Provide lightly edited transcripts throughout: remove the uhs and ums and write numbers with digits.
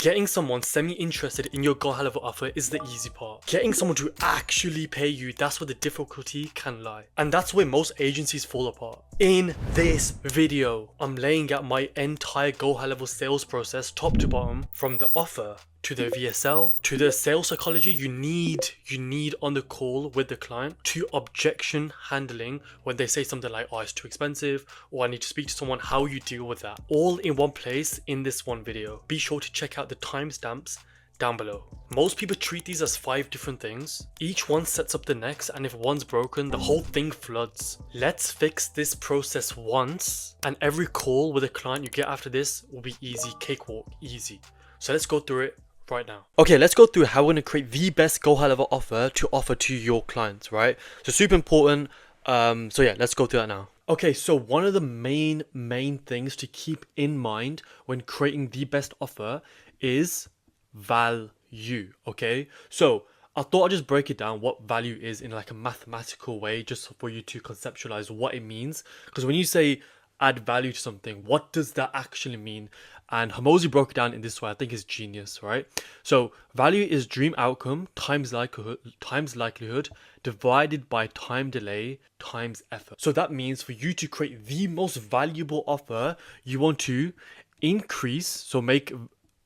Getting someone semi-interested in your GoHighLevel offer is the easy part. Getting someone to actually pay you, that's where the difficulty can lie. And that's where most agencies fall apart. In this video, I'm laying out my entire GoHighLevel sales process top to bottom, from the offer to the VSL, to the sales psychology you need on the call with the client, to objection handling when they say something like, oh, it's too expensive, or I need to speak to someone, how you deal with that. All in one place in this one video. Be sure to check out the timestamps down below. Most people treat these as 5 different things. Each one sets up the next, and if one's broken, the whole thing floods. Let's fix this process once, and every call with a client you get after this will be easy, cakewalk, easy. So let's go through it right now. Okay, let's go through how we're going to create the best GoHighLevel offer to offer to your clients, right? So super important. So yeah, let's go through that now. Okay, so one of the main things to keep in mind when creating the best offer is value. Okay, so I thought I'd just break it down what value is in like a mathematical way, just for you to conceptualize what it means. Because when you say add value to something, what does that actually mean? And Hormozi broke it down in this way. I think it's genius, right? So value is dream outcome times likelihood divided by time delay times effort. So that means for you to create the most valuable offer, you want to increase, so make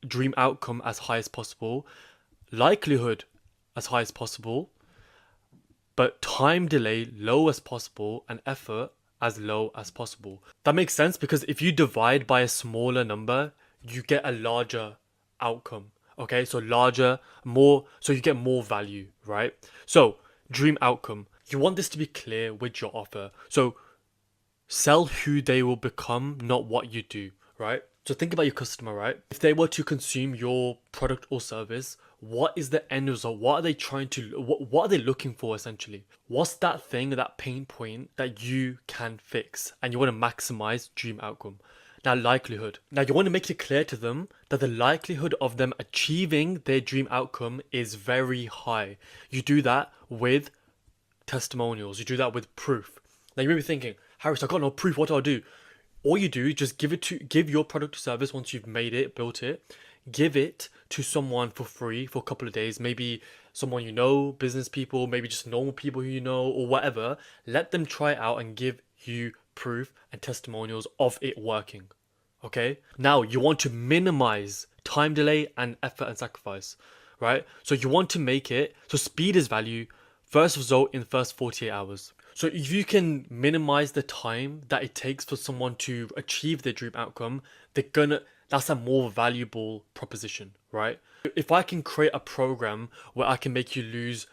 dream outcome as high as possible, likelihood as high as possible, but time delay low as possible, and effort as low as possible. That makes sense, because if you divide by a smaller number, you get a larger outcome. Okay, so larger, more, so you get more value, right? So dream outcome, you want this to be clear with your offer. So sell who they will become, not what you do, right? So think about your customer, right? If they were to consume your product or service, what is the end result? What are they trying to, what are they looking for essentially? What's that thing, that pain point that you can fix? And you want to maximize dream outcome. Now, likelihood. Now, you want to make it clear to them that the likelihood of them achieving their dream outcome is very high. You do that with testimonials. You do that with proof. Now, you may be thinking, Harris, I got no proof. What do I do? All you do is just give your product or service once you've made it, built it, give it to someone for free for a couple of days, maybe someone you know, business people, maybe just normal people who you know, or whatever. Let them try it out and give you proof and testimonials of it working. Okay? Now you want to minimize time delay and effort and sacrifice, right? So you want to make it, so speed is value, first result in the first 48 hours. So if you can minimize the time that it takes for someone to achieve their dream outcome, that's a more valuable proposition, right? If I can create a program where I can make you lose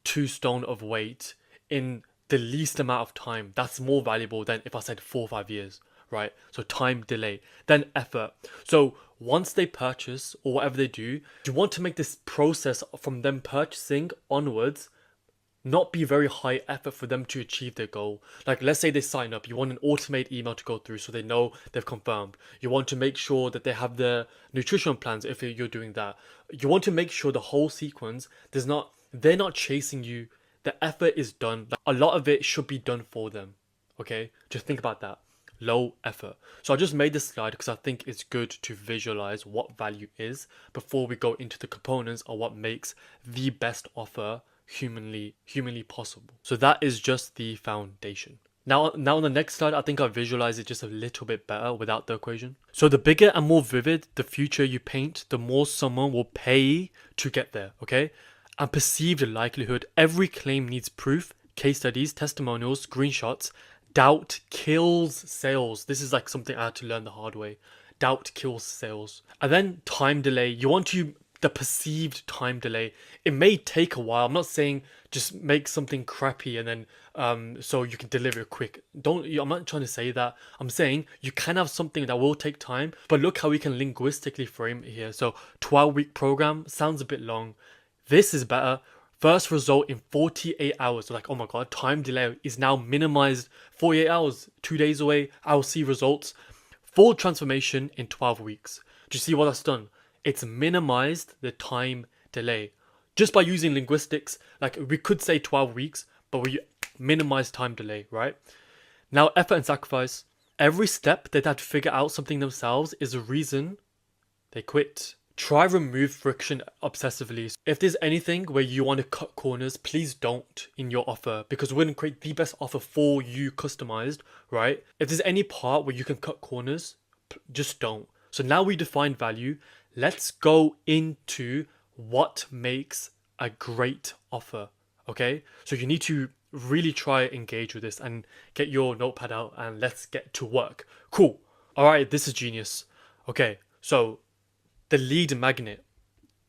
2 stone of weight in the least amount of time, that's more valuable than if I said 4 or 5 years, right? So time delay, then effort. So once they purchase or whatever they do, you want to make this process from them purchasing onwards not be very high effort for them to achieve their goal. Like, let's say they sign up, you want an automated email to go through so they know they've confirmed. You want to make sure that they have their nutrition plans if you're doing that. You want to make sure the whole sequence, they're not chasing you. The effort is done. Like, a lot of it should be done for them. Okay, just think about that. Low effort. So I just made this slide because I think it's good to visualize what value is before we go into the components of what makes the best offer humanly possible. So that is just the foundation. Now on the next slide, I think I visualize it just a little bit better without the equation. So the bigger and more vivid the future you paint, the more someone will pay to get there, okay? And perceived likelihood, every claim needs proof, case studies, testimonials, screenshots. Doubt kills sales. This is like something I had to learn the hard way. Doubt kills sales. And then time delay. You want to the perceived time delay. It may take a while. I'm not saying just make something crappy and then so you can deliver it quick. I'm not trying to say that. I'm saying you can have something that will take time, but look how we can linguistically frame it here. So 12-week program sounds a bit long. This is better. First result in 48 hours. So like, oh my god, time delay is now minimized. 48 hours, 2 days away, I'll see results. Full transformation in 12 weeks. Do you see what that's done? It's minimized the time delay. Just by using linguistics, like we could say 12 weeks, but we minimize time delay, right? Now, effort and sacrifice. Every step they had to figure out something themselves is a reason they quit. Try remove friction obsessively. If there's anything where you want to cut corners, please don't in your offer, because we're going to create the best offer for you customized, right? If there's any part where you can cut corners, just don't. So now we define value. Let's go into what makes a great offer. Okay, so you need to really try engage with this and get your notepad out and let's get to work. Cool. All right, this is genius. Okay, so the lead magnet.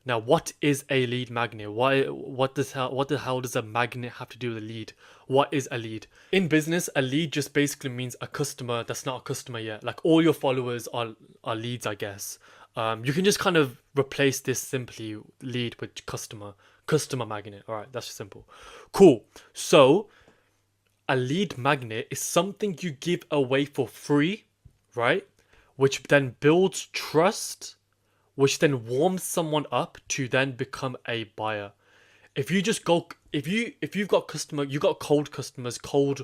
Now, what is a lead magnet? What the hell does a magnet have to do with a lead? What is a lead? In business, a lead just basically means a customer that's not a customer yet. Like all your followers are leads, I guess. You can just kind of replace this simply lead with customer magnet. All right, that's just simple. Cool. So a lead magnet is something you give away for free, right? Which then builds trust, which then warms someone up to then become a buyer. If you just go, if you've got you got cold customers, cold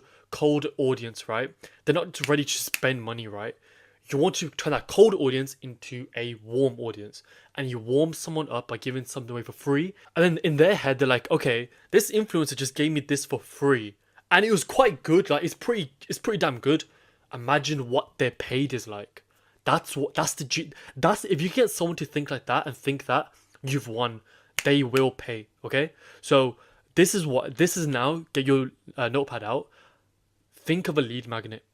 audience, right? They're not ready to spend money, right? You want to turn that cold audience into a warm audience, and you warm someone up by giving something away for free. And then in their head, they're like, okay, this influencer just gave me this for free, and it was quite good. Like it's pretty damn good. Imagine what their paid is like. That's if you get someone to think like that and think that, you've won. They will pay. Okay, so this is now. Get your notepad out. Think of a lead magnet.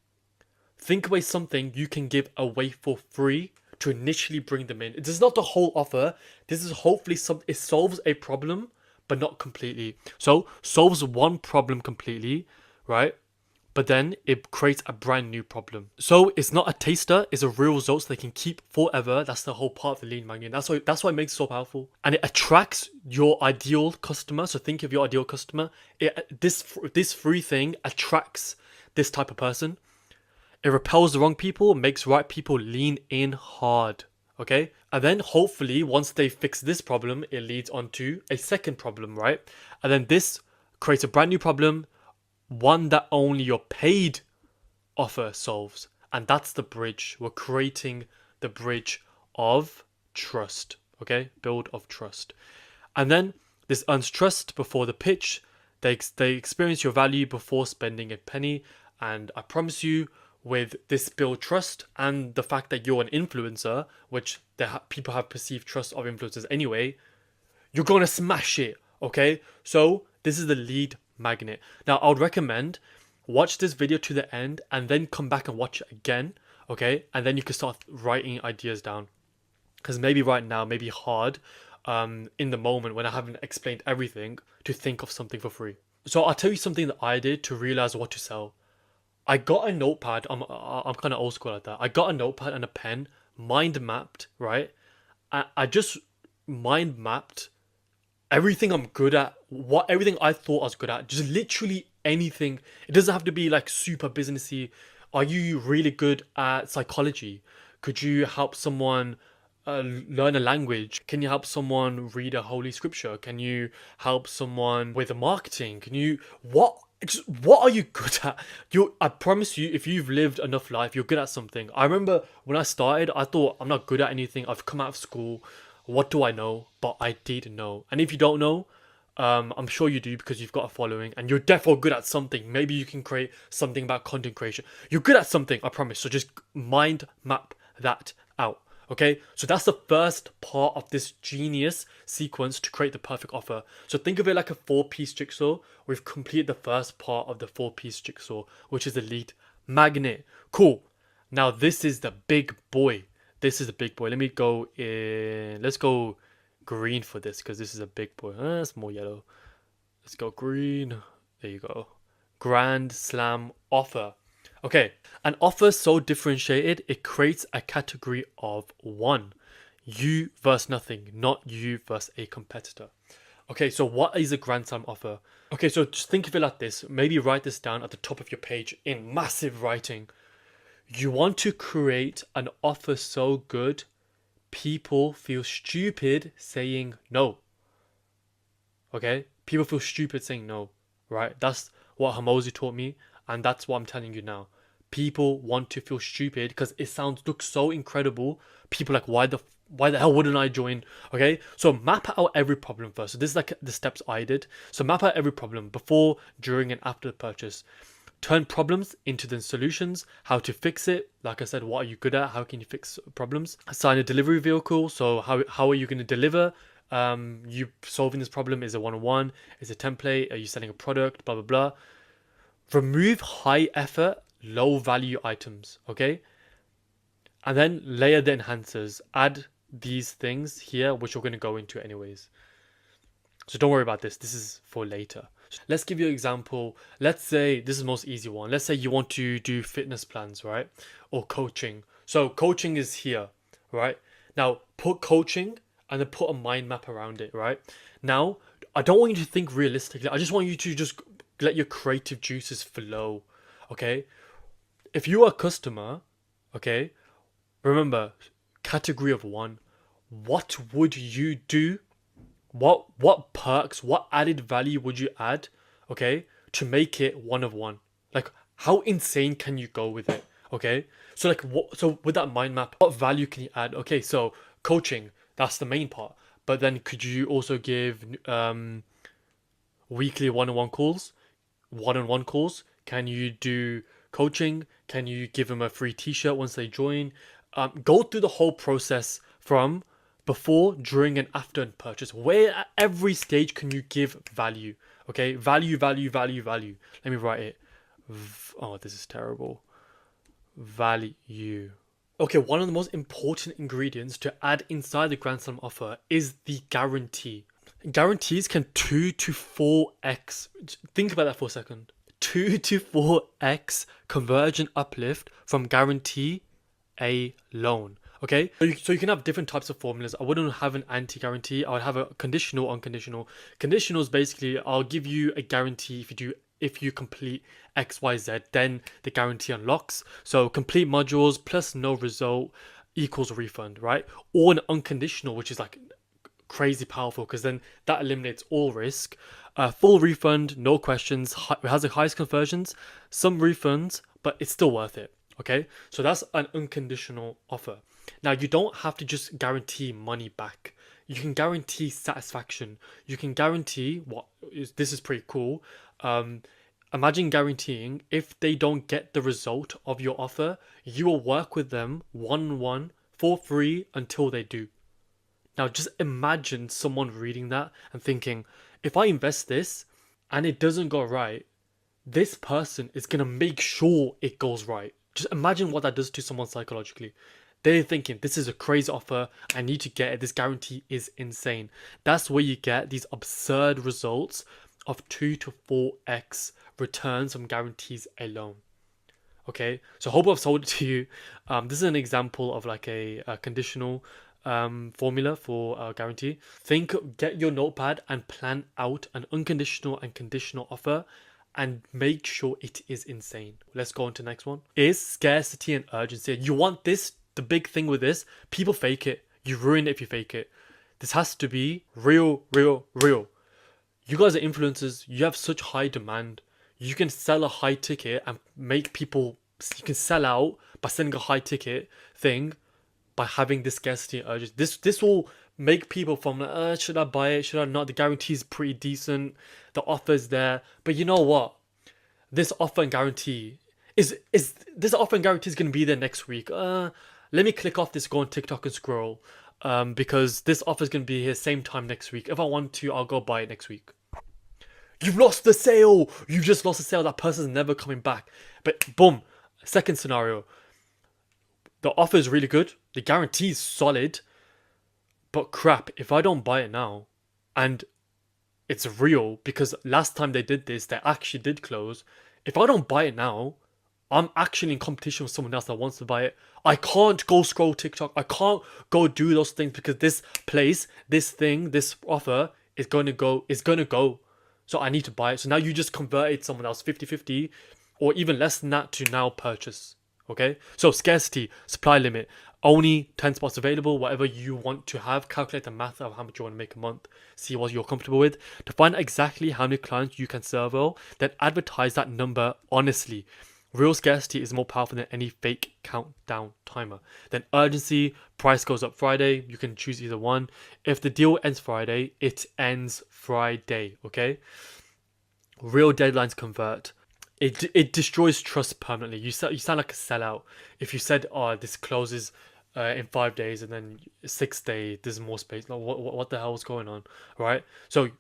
Think away something you can give away for free to initially bring them in. This is not the whole offer. This is hopefully it solves a problem, but not completely. So solves one problem completely, right? But then it creates a brand new problem. So it's not a taster, it's a real result so they can keep forever. That's the whole part of the lead magnet. That's why it makes it so powerful. And it attracts your ideal customer. So think of your ideal customer. This free thing attracts this type of person. It repels the wrong people, makes right people lean in hard. Okay? And then hopefully once they fix this problem, it leads on to a second problem, right? And then this creates a brand new problem, one that only your paid offer solves. And that's the bridge. We're creating the bridge of trust. Okay? Build of trust. And then this earns trust before the pitch. They experience your value before spending a penny. And I promise you, with this build trust and the fact that you're an influencer, which people have perceived trust of influencers anyway, you're going to smash it. Okay? So this is the lead magnet. Now, I would recommend watch this video to the end and then come back and watch it again, okay? And then you can start writing ideas down, because maybe right now, maybe hard in the moment when I haven't explained everything to think of something for free. So I'll tell you something that I did to realize what to sell. I got a notepad. I'm kind of old school like that. I got a notepad and a pen, mind mapped, right? I just mind mapped everything I'm good at, everything I thought I was good at, just literally anything. It doesn't have to be like super businessy. Are you really good at psychology? Could you help someone learn a language? Can you help someone read a holy scripture? Can you help someone with marketing? What are you good at? I promise you, if you've lived enough life, you're good at something. I remember when I started, I thought I'm not good at anything. I've come out of school. What do I know? But I did know. And if you don't know, I'm sure you do, because you've got a following and you're definitely good at something. Maybe you can create something about content creation. You're good at something, I promise. So just mind map that out. Okay, so that's the first part of this genius sequence to create the perfect offer. So think of it like a 4-piece jigsaw. We've completed the first part of the 4-piece jigsaw, which is the lead magnet. Cool. Now this is the big boy. This is a big boy. Let me go in. Let's go green for this, because this is a big boy. It's more yellow. Let's go green. There you go. Grand Slam offer. Okay, an offer so differentiated, it creates a category of one. You versus nothing, not you versus a competitor. Okay, so what is a Grand Slam offer? Okay, so just think of it like this. Maybe write this down at the top of your page in massive writing. You want to create an offer so good, people feel stupid saying no. Okay? People feel stupid saying no, right? That's what Hamosi taught me, and that's what I'm telling you now. People want to feel stupid because it looks so incredible. People are like, why the hell wouldn't I join? Okay, so map out every problem first. So this is like the steps I did. So map out every problem before, during, and after the purchase. Turn problems into the solutions, how to fix it. Like I said, what are you good at? How can you fix problems? Assign a delivery vehicle. So how are you going to deliver? You solving this problem, is a one-on-one, is a template, are you selling a product, blah, blah, blah. Remove high effort, low value items, okay? And then layer the enhancers, add these things here, which we're going to go into anyways. So don't worry about this. This is for later. Let's give you an example. Let's say this is the most easy one. Let's say you want to do fitness plans, right? Or coaching. So coaching is here, right? Now put coaching and then put a mind map around it, right? Now, I don't want you to think realistically. I just want you to just let your creative juices flow, okay? If you are a customer, okay, remember, category of one. What would you do? What perks, what added value would you add, okay, to make it one of one? Like, how insane can you go with it, okay? So like, so with that mind map, what value can you add? Okay, so coaching, that's the main part. But then could you also give weekly one-on-one calls? One-on-one calls? Can you do coaching? Can you give them a free t-shirt once they join? Go through the whole process from before, during, and after purchase. Where at every stage can you give value? Okay, value. Let me write it. Oh, this is terrible. Value. Okay, one of the most important ingredients to add inside the Grand Slam offer is the guarantee. Guarantees can 2 to 4x. Think about that for a second. 2 to 4x conversion uplift from guarantee alone. Okay, so you can have different types of formulas. I wouldn't have an anti-guarantee. I would have a conditional, unconditional. Conditional is basically, I'll give you a guarantee if you complete X, Y, Z, then the guarantee unlocks. So complete modules plus no result equals refund, right? Or an unconditional, which is like crazy powerful because then that eliminates all risk. Full refund, no questions. It has the highest conversions, some refunds, but it's still worth it. Okay, so that's an unconditional offer. Now, you don't have to just guarantee money back. You can guarantee satisfaction. You can guarantee this is pretty cool. Imagine guaranteeing if they don't get the result of your offer, you will work with them one-on-one for free until they do. Now, just imagine someone reading that and thinking, if I invest this and it doesn't go right, this person is going to make sure it goes right. Just imagine what that does to someone psychologically. They're thinking, this is a crazy offer, I need to get it, this guarantee is insane. That's where you get these absurd results of 2 to 4x returns from guarantees alone. Okay, so I hope I've sold it to you. This is an example of like a conditional formula for guarantee. Get your notepad and plan out an unconditional and conditional offer and make sure it is insane. Let's go on to the next one. Is scarcity and urgency. You want this, the big thing with this, people fake it. You ruin it if you fake it. This has to be real. You guys are influencers. You have such high demand. You can sell a high ticket and make people, you can sell out by selling a high ticket thing by having this scarcity and urgency. This will make people from like, should I buy it? Should I not? The guarantee is pretty decent. The offer's there. But you know what? This offer and guarantee is this offer and guarantee is going to be there next week. Let me click off this, go on TikTok and scroll. Because this offer is going to be here same time next week. If I want to, I'll go buy it next week. You've lost the sale. You've just lost the sale. That person's never coming back. But boom. Second scenario. The offer is really good. The guarantee is solid. But crap, if I don't buy it now, and it's real, because last time they did this, they actually did close. If I don't buy it now, I'm actually in competition with someone else that wants to buy it. I can't go scroll TikTok. I can't go do those things because this place, this thing, this offer is going to go. So I need to buy it. So now you just converted someone else 50-50 or even less than that to now purchase. Okay. So scarcity, supply limit, only 10 spots available, whatever you want to have. Calculate the math of how much you want to make a month. See what you're comfortable with. To find out exactly how many clients you can serve well, then advertise that number honestly. Real scarcity is more powerful than any fake countdown timer. Then urgency, price goes up Friday. You can choose either one. If the deal ends Friday, it ends Friday, okay? Real deadlines convert. It destroys trust permanently. You sound like a sellout if you said, "Oh, this closes in 5 days," and then 6 day there's more space. Like, what the hell is going on, right? So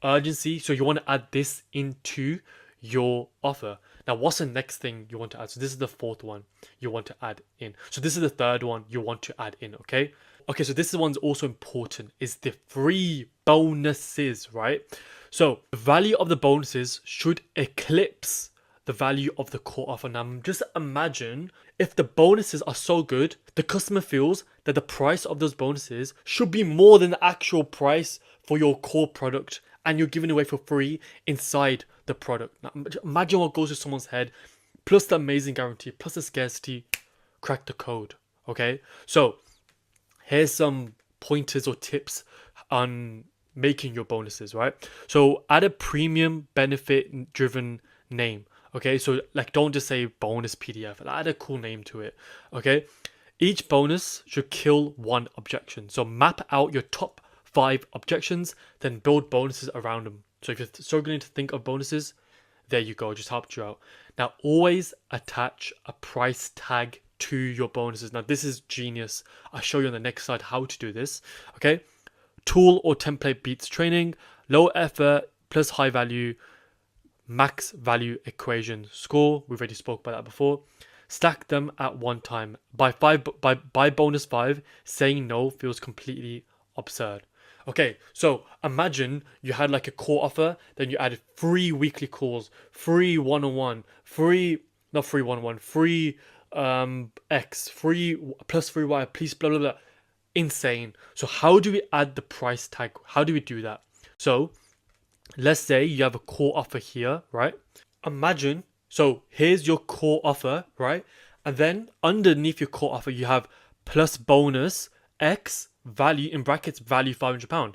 urgency. So you want to add this into your offer. Now, what's the next thing you want to add? So this is the fourth one you want to add in. So this is the third one you want to add in. Okay. Okay. So this is one's also important. Is the free bonuses, right? So the value of the bonuses should eclipse the value of the core offer. Now, just imagine if the bonuses are so good, the customer feels that the price of those bonuses should be more than the actual price for your core product, and you're giving away for free inside the product. Now, imagine what goes through someone's head, plus the amazing guarantee, plus the scarcity. Crack the code. Okay, so here's some pointers or tips on making your bonuses, right? So add a premium benefit driven name. Okay, so like don't just say bonus PDF, add a cool name to it. Okay, each bonus should kill one objection. So map out your top 5 objections, then build bonuses around them. So if you're struggling to think of bonuses, there you go, just helped you out. Now always attach a price tag to your bonuses. Now this is genius. I'll show you on the next slide how to do this. Okay, tool or template beats training, low effort plus high value, max value equation score. We've already spoke about that before. Stack them at one time. By bonus 5, saying no feels completely absurd. Okay, so imagine you had like a core offer, then you added free weekly calls, free one-on-one, free X, free plus free Y, please blah blah blah. Insane. So how do we add the price tag? How do we do that? So let's say you have a core offer here, right? Imagine, so here's your core offer, right? And then underneath your core offer, you have plus bonus X, value in brackets, value £500.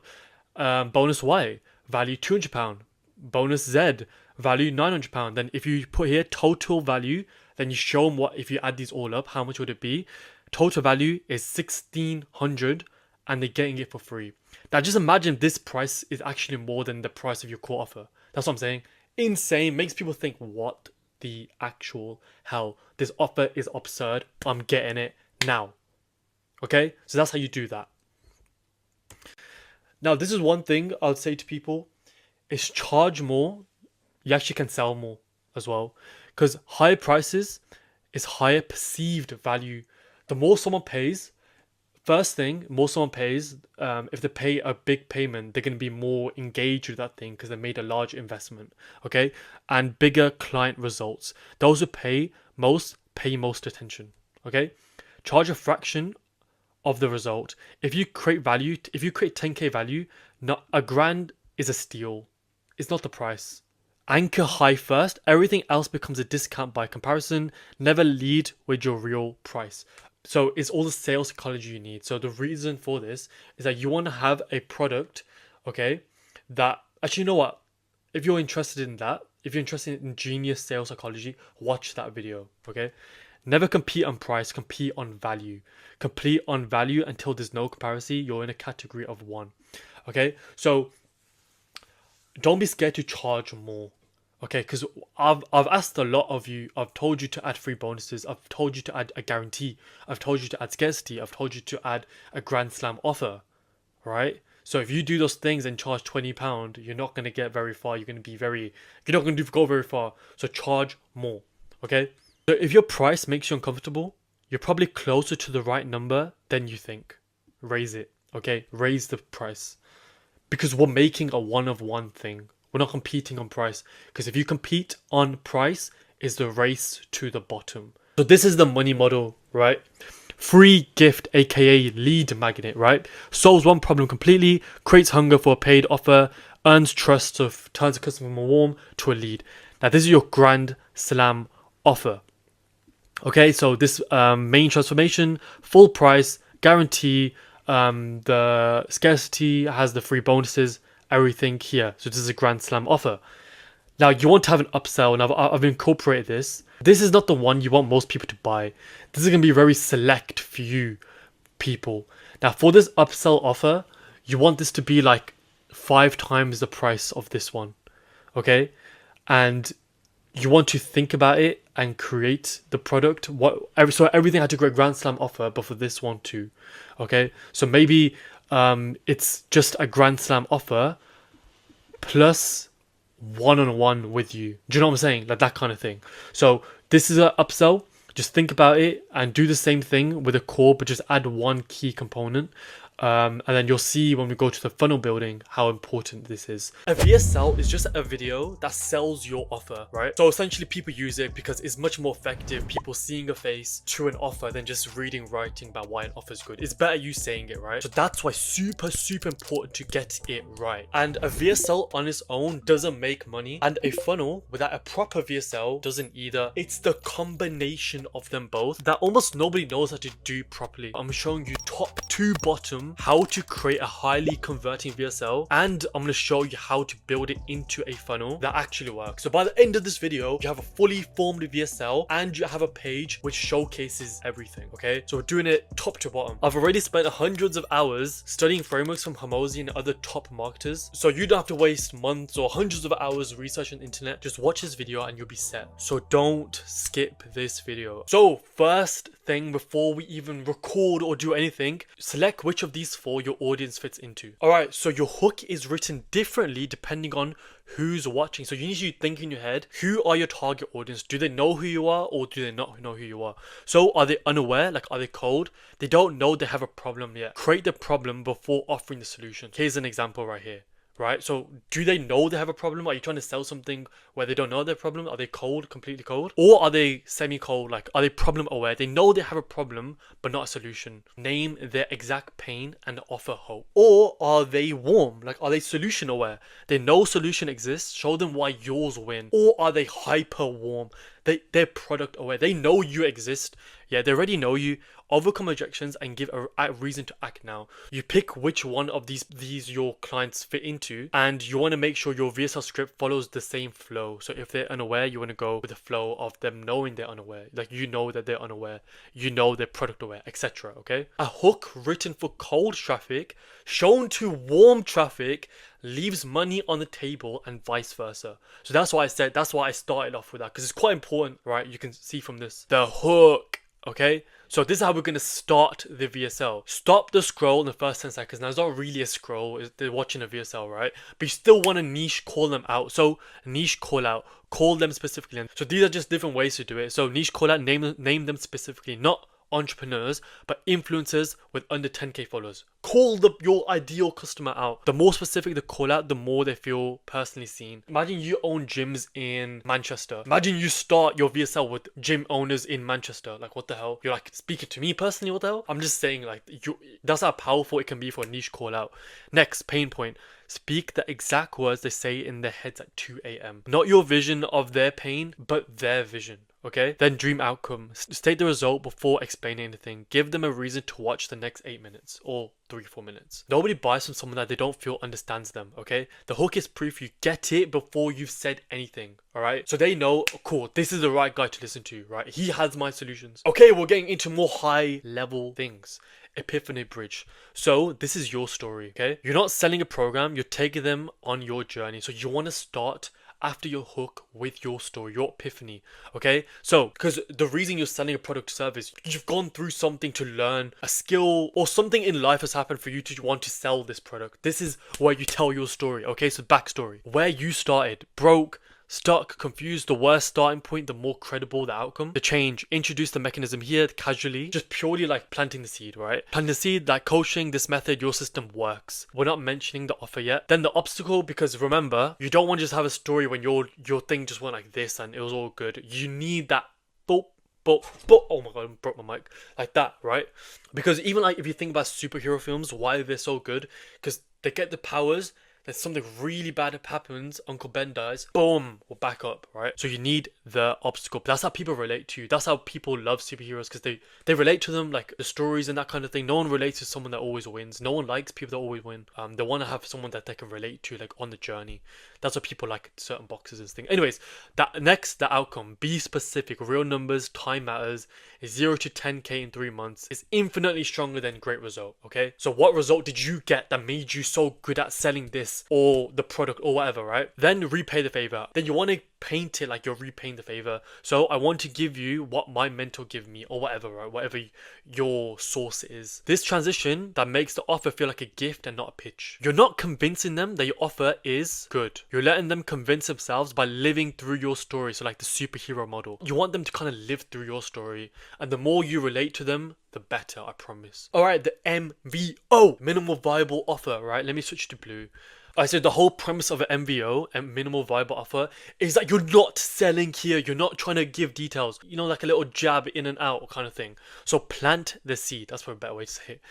Bonus Y, value £200. Bonus Z, value £900. Then if you put here total value, then you show them what, if you add these all up, how much would it be? Total value is 1,600 and they're getting it for free. Now just imagine this price is actually more than the price of your core offer. That's what I'm saying. Insane. Makes people think, what the actual hell? This offer is absurd. I'm getting it now. Okay? So that's how you do that. Now this is one thing I would say to people, is charge more. You actually can sell more as well. Because higher prices is higher perceived value. The more someone pays, first thing, if they pay a big payment, they're going to be more engaged with that thing because they made a large investment, okay? And bigger client results. Those who pay most attention, okay? Charge a fraction of the result. If you create value, if you create 10k value, not a grand is a steal. It's not the price. Anchor high first. Everything else becomes a discount by comparison. Never lead with your real price. So it's all the sales psychology you need. So the reason for this is that you want to have a product, okay, that actually, you know what? If you're interested in that, if you're interested in genius sales psychology, watch that video, okay? Never compete on price, compete on value. Compete on value until there's no comparison. You're in a category of 1, okay? So don't be scared to charge more. Okay, because I've asked a lot of you. I've told you to add free bonuses. I've told you to add a guarantee. I've told you to add scarcity. I've told you to add a grand slam offer, right? So if you do those things and charge £20, you're not going to get very far. You're not going to go very far. So charge more, okay? So if your price makes you uncomfortable, you're probably closer to the right number than you think. Raise it, okay? Raise the price. Because we're making a one-of-one thing. We're not competing on price, because if you compete on price, it's the race to the bottom. So this is the money model, right? Free gift, aka lead magnet, right? Solves one problem completely, creates hunger for a paid offer, earns trust, so turns a customer from a warm to a lead. Now this is your grand slam offer. Okay, so this main transformation, full price, guarantee, the scarcity has the free bonuses, everything here. So this is a grand slam offer. Now you want to have an upsell, and I've incorporated this. This is not the one you want most people to buy. This is going to be very select few people. Now for this upsell offer, you want this to be like 5 times the price of this one, okay? And you want to think about it and create the product. So everything had to go a Grand Slam offer, but for this one too, okay? So maybe it's just a Grand Slam offer plus one-on-one with you. Do you know what I'm saying? Like that kind of thing. So this is an upsell. Just think about it and do the same thing with a core, but just add one key component. And then you'll see when we go to the funnel building how important this is. A VSL is just a video that sells your offer, right? So essentially people use it because it's much more effective, people seeing a face to an offer than just writing about why an offer is good. It's better you saying it, right? So that's why super important to get it right. And a VSL on its own doesn't make money, and a funnel without a proper VSL doesn't either. It's the combination of them both that almost nobody knows how to do properly. I'm showing you top to bottom how to create a highly converting VSL, and I'm going to show you how to build it into a funnel that actually works. So by the end of this video, you have a fully formed VSL and you have a page which showcases everything, okay? So we're doing it top to bottom. I've already spent hundreds of hours studying frameworks from Hormozy and other top marketers, so you don't have to waste months or hundreds of hours researching the internet. Just watch this video and you'll be set. So don't skip this video. So first thing, before we even record or do anything, select which of these 4 your audience fits into. Alright, so your hook is written differently depending on who's watching. So you need to think in your head, who are your target audience? Do they know who you are or do they not know who you are? So are they unaware? Like, are they cold? They don't know they have a problem yet. Create the problem before offering the solution. Here's an example right here. Right? So do they know they have a problem? Are you trying to sell something where they don't know their problem? Are they cold, completely cold? Or are they semi-cold? Like, are they problem aware? They know they have a problem, but not a solution. Name their exact pain and offer hope. Or are they warm? Like, are they solution aware? They know solution exists. Show them why yours win. Or are they hyper warm? They're product aware. They know you exist. Yeah, they already know you. Overcome objections and give a reason to act now. You pick which one of these your clients fit into, and you want to make sure your VSL script follows the same flow. So if they're unaware, you want to go with the flow of them knowing they're unaware. Like, you know that they're unaware, you know they're product aware, etc. Okay? A hook written for cold traffic shown to warm traffic leaves money on the table, and vice versa. So that's why I started off with that, because it's quite important, right? You can see from this, the hook. Okay, so this is how we're going to start the VSL. Stop the scroll in the first 10 seconds. Now, it's not really a scroll, they're watching a VSL, right? But you still want to niche call them out. So niche call out, call them specifically. So these are just different ways to do it. So niche call out, name them specifically, not entrepreneurs, but influencers with under 10k followers. Call your ideal customer out. The more specific the call out, the more they feel personally seen. Imagine you own gyms in Manchester. Imagine you start your VSL with gym owners in Manchester. Like, what the hell? You're like, speaking to me personally, what the hell? I'm just saying, like, that's how powerful it can be for a niche call out. Next, pain point. Speak the exact words they say in their heads at 2 a.m. Not your vision of their pain, but their vision. Okay? Then dream outcome. State the result before explaining anything. Give them a reason to watch the next 8 minutes or 3-4 minutes. Nobody buys from someone that they don't feel understands them. Okay? The hook is proof you get it before you've said anything. Alright? So they know, oh, cool, this is the right guy to listen to, right? He has my solutions. Okay, we're getting into more high level things. Epiphany bridge. So this is your story, okay? You're not selling a program, you're taking them on your journey. So you want to start after your hook with your story, your epiphany, okay? So, because the reason you're selling a product or service, you've gone through something to learn, a skill or something in life has happened for you to want to sell this product. This is where you tell your story, okay? So backstory, where you started, broke, stuck, confused, the worse starting point, the more credible the outcome. The change, introduce the mechanism here casually, just purely like planting the seed, right? Planting the seed, like coaching, this method, your system works. We're not mentioning the offer yet. Then the obstacle, because remember, you don't want to just have a story when your thing just went like this and it was all good. You need that boop, oh my god, I broke my mic. Like that, right? Because even like if you think about superhero films, why they're so good, because they get the powers, then something really bad happens, Uncle Ben dies, boom, we're back up, right? So you need the obstacle. That's how people relate to you. That's how people love superheroes, because they relate to them, like the stories and that kind of thing. No one relates to someone that always wins. No one likes people that always win. They want to have someone that they can relate to, like on the journey. That's what people like, certain boxes and things. Anyways, the outcome, be specific, real numbers, time matters, is 0 to 10k in 3 months, is infinitely stronger than great result. Okay, so what result did you get that made you so good at selling this or the product or whatever, right? Then repay the favor. Then you want to paint it like you're repaying the favor. So I want to give you what my mentor gave me or whatever, right? Whatever your source is. This transition that makes the offer feel like a gift and not a pitch. You're not convincing them that your offer is good. You're letting them convince themselves by living through your story. So like the superhero model. You want them to kind of live through your story, and the more you relate to them, the better, I promise. Alright, the MVO, minimal viable offer, right? Let me switch to blue. I said the whole premise of an MVO, and minimal viable offer, is that you're not selling here. You're not trying to give details. You know, like a little jab in and out kind of thing. So plant the seed. That's probably a better way to say it.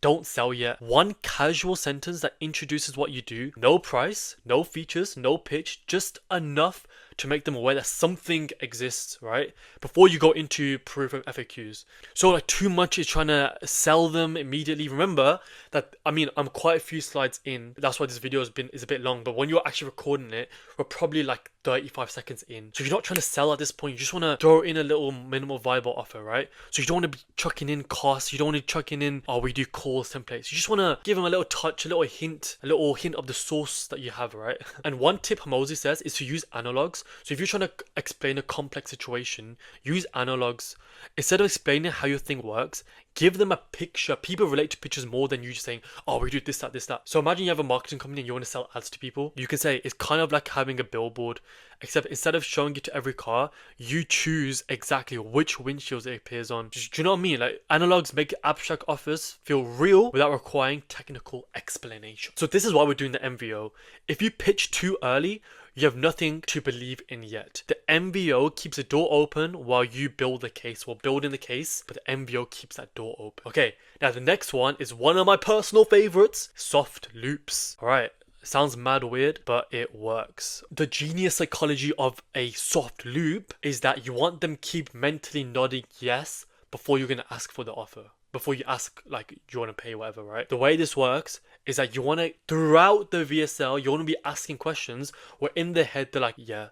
Don't sell yet. One casual sentence that introduces what you do. No price, no features, no pitch, just enough to make them aware that something exists, right? Before you go into proof and FAQs. So like too much is trying to sell them immediately. Remember that, I mean, I'm quite a few slides in. That's why this video is a bit long. But when you're actually recording it, we're probably like 35 seconds in. So you're not trying to sell at this point. You just want to throw in a little minimal viable offer, right? So you don't want to be chucking in costs. You don't want to be chucking in, oh, we do calls, templates. You just want to give them a little touch, a little hint of the source that you have, right? And one tip Hormozi says is to use analogs. So if you're trying to explain a complex situation, use analogs. Instead of explaining how your thing works, give them a picture. People relate to pictures more than you just saying, oh, we do this, that, this, that. So imagine you have a marketing company and you want to sell ads to people. You can say it's kind of like having a billboard, except instead of showing it to every car, you choose exactly which windshields it appears on. Do you know what I mean? Like, analogs make abstract offers feel real without requiring technical explanation. So this is why we're doing the MVO. If you pitch too early, you have nothing to believe in yet. The MVO keeps the door open while you build the case. We're building the case, but the MVO keeps that door open. Okay, now the next one is one of my personal favorites, soft loops. All right. Sounds mad weird, but it works. The genius psychology of a soft loop is that you want them keep mentally nodding yes before you're going to ask for the offer. Before you ask, like, you want to pay whatever, right? The way this works is that you want to, throughout the VSL, you want to be asking questions where in their head they're like, yeah.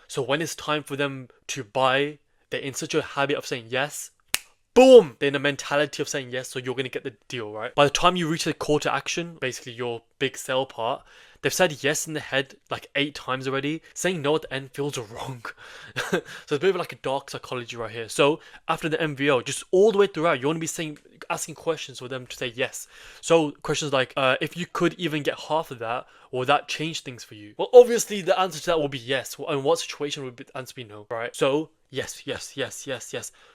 So when it's time for them to buy, they're in such a habit of saying yes, boom, they're in a mentality of saying yes, so you're going to get the deal, right? By the time you reach the call to action, basically your big sell part, they've said yes in the head like 8 times already. Saying no at the end feels wrong. So it's a bit of like a dark psychology right here. So after the MVO, just all the way throughout, you want to be asking questions for them to say yes. So questions like, if you could even get half of that, will that change things for you? Well, obviously the answer to that will be yes. And what situation would the answer be no, right? So yes.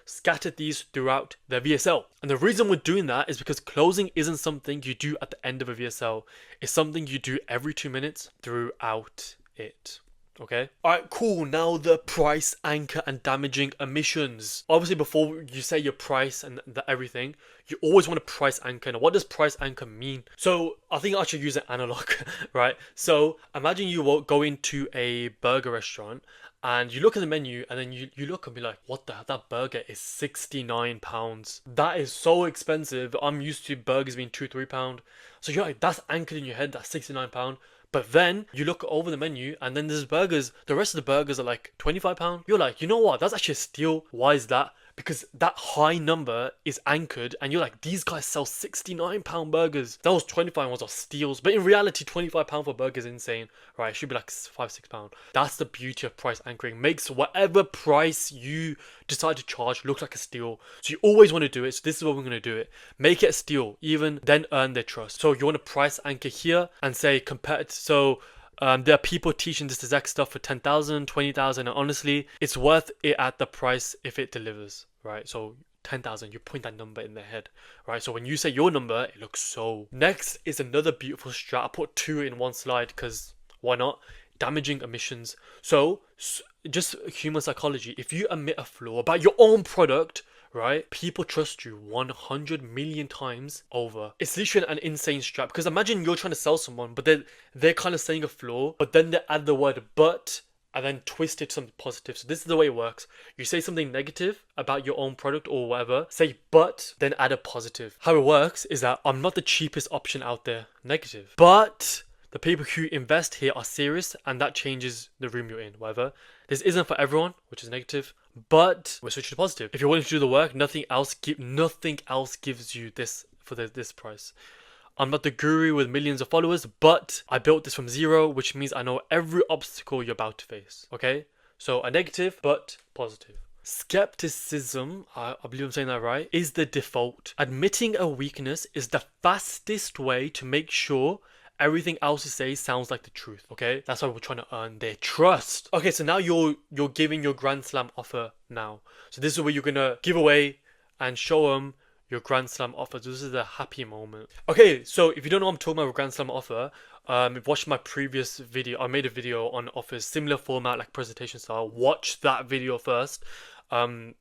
Scatter these throughout the VSL. And the reason we're doing that is because closing isn't something you do at the end of a VSL. It's something you do every 2 minutes throughout it. Okay. Alright, cool. Now the price anchor and damaging omissions. Obviously, before you say your price and everything, you always want a price anchor. Now, what does price anchor mean? So I think I should use an analog, right? So imagine you will go into a burger restaurant and you look at the menu and then you look and be like, what the hell? That burger is £69. That is so expensive. I'm used to burgers being £2-3. So you're like, that's anchored in your head, that's £69. But then you look over the menu and then there's burgers. The rest of the burgers are like £25. You're like, you know what? That's actually a steal. Why is that? Because that high number is anchored and you're like, these guys sell £69 burgers. Those 25 ones are steals. But in reality, £25 for a burger is insane, right? It should be like £5-6. That's the beauty of price anchoring. Makes whatever price you decide to charge look like a steal. So you always want to do it. So this is what we're going to do it. Make it a steal, even then earn their trust. So you want to price anchor here and say compared to, so there are people teaching this exact stuff for 10,000, 20,000, and honestly, it's worth it at the price if it delivers, right? So 10,000, you point that number in their head, right? So when you say your number, it looks so. Next is another beautiful strat. I put 2 in one slide because why not? Damaging omissions. So just human psychology. If you omit a flaw about your own product, right? People trust you 100 million times over. It's literally an insane strat, because imagine you're trying to sell someone, but they're kind of saying a flaw, but then they add the word but and then twist it to something positive. So this is the way it works. You say something negative about your own product or whatever, say but, then add a positive. How it works is that I'm not the cheapest option out there, negative, but the people who invest here are serious, and that changes the room you're in, whatever. This isn't for everyone, which is negative, but we're switching to positive. If you're willing to do the work, nothing else gives you this for this price. I'm not the guru with millions of followers, but I built this from zero, which means I know every obstacle you're about to face. Okay? So a negative, but positive. Skepticism, I believe I'm saying that right, is the default. Admitting a weakness is the fastest way to make sure everything else you say sounds like the truth. Okay? That's why we're trying to earn their trust. Okay, so now you're giving your Grand Slam offer now. So this is where you're gonna give away and show them your Grand Slam offer. This is a happy moment. Okay, so if you don't know what I'm talking about with Grand Slam offer, watch my previous video. I made a video on offers, similar format like presentation style. Watch that video first,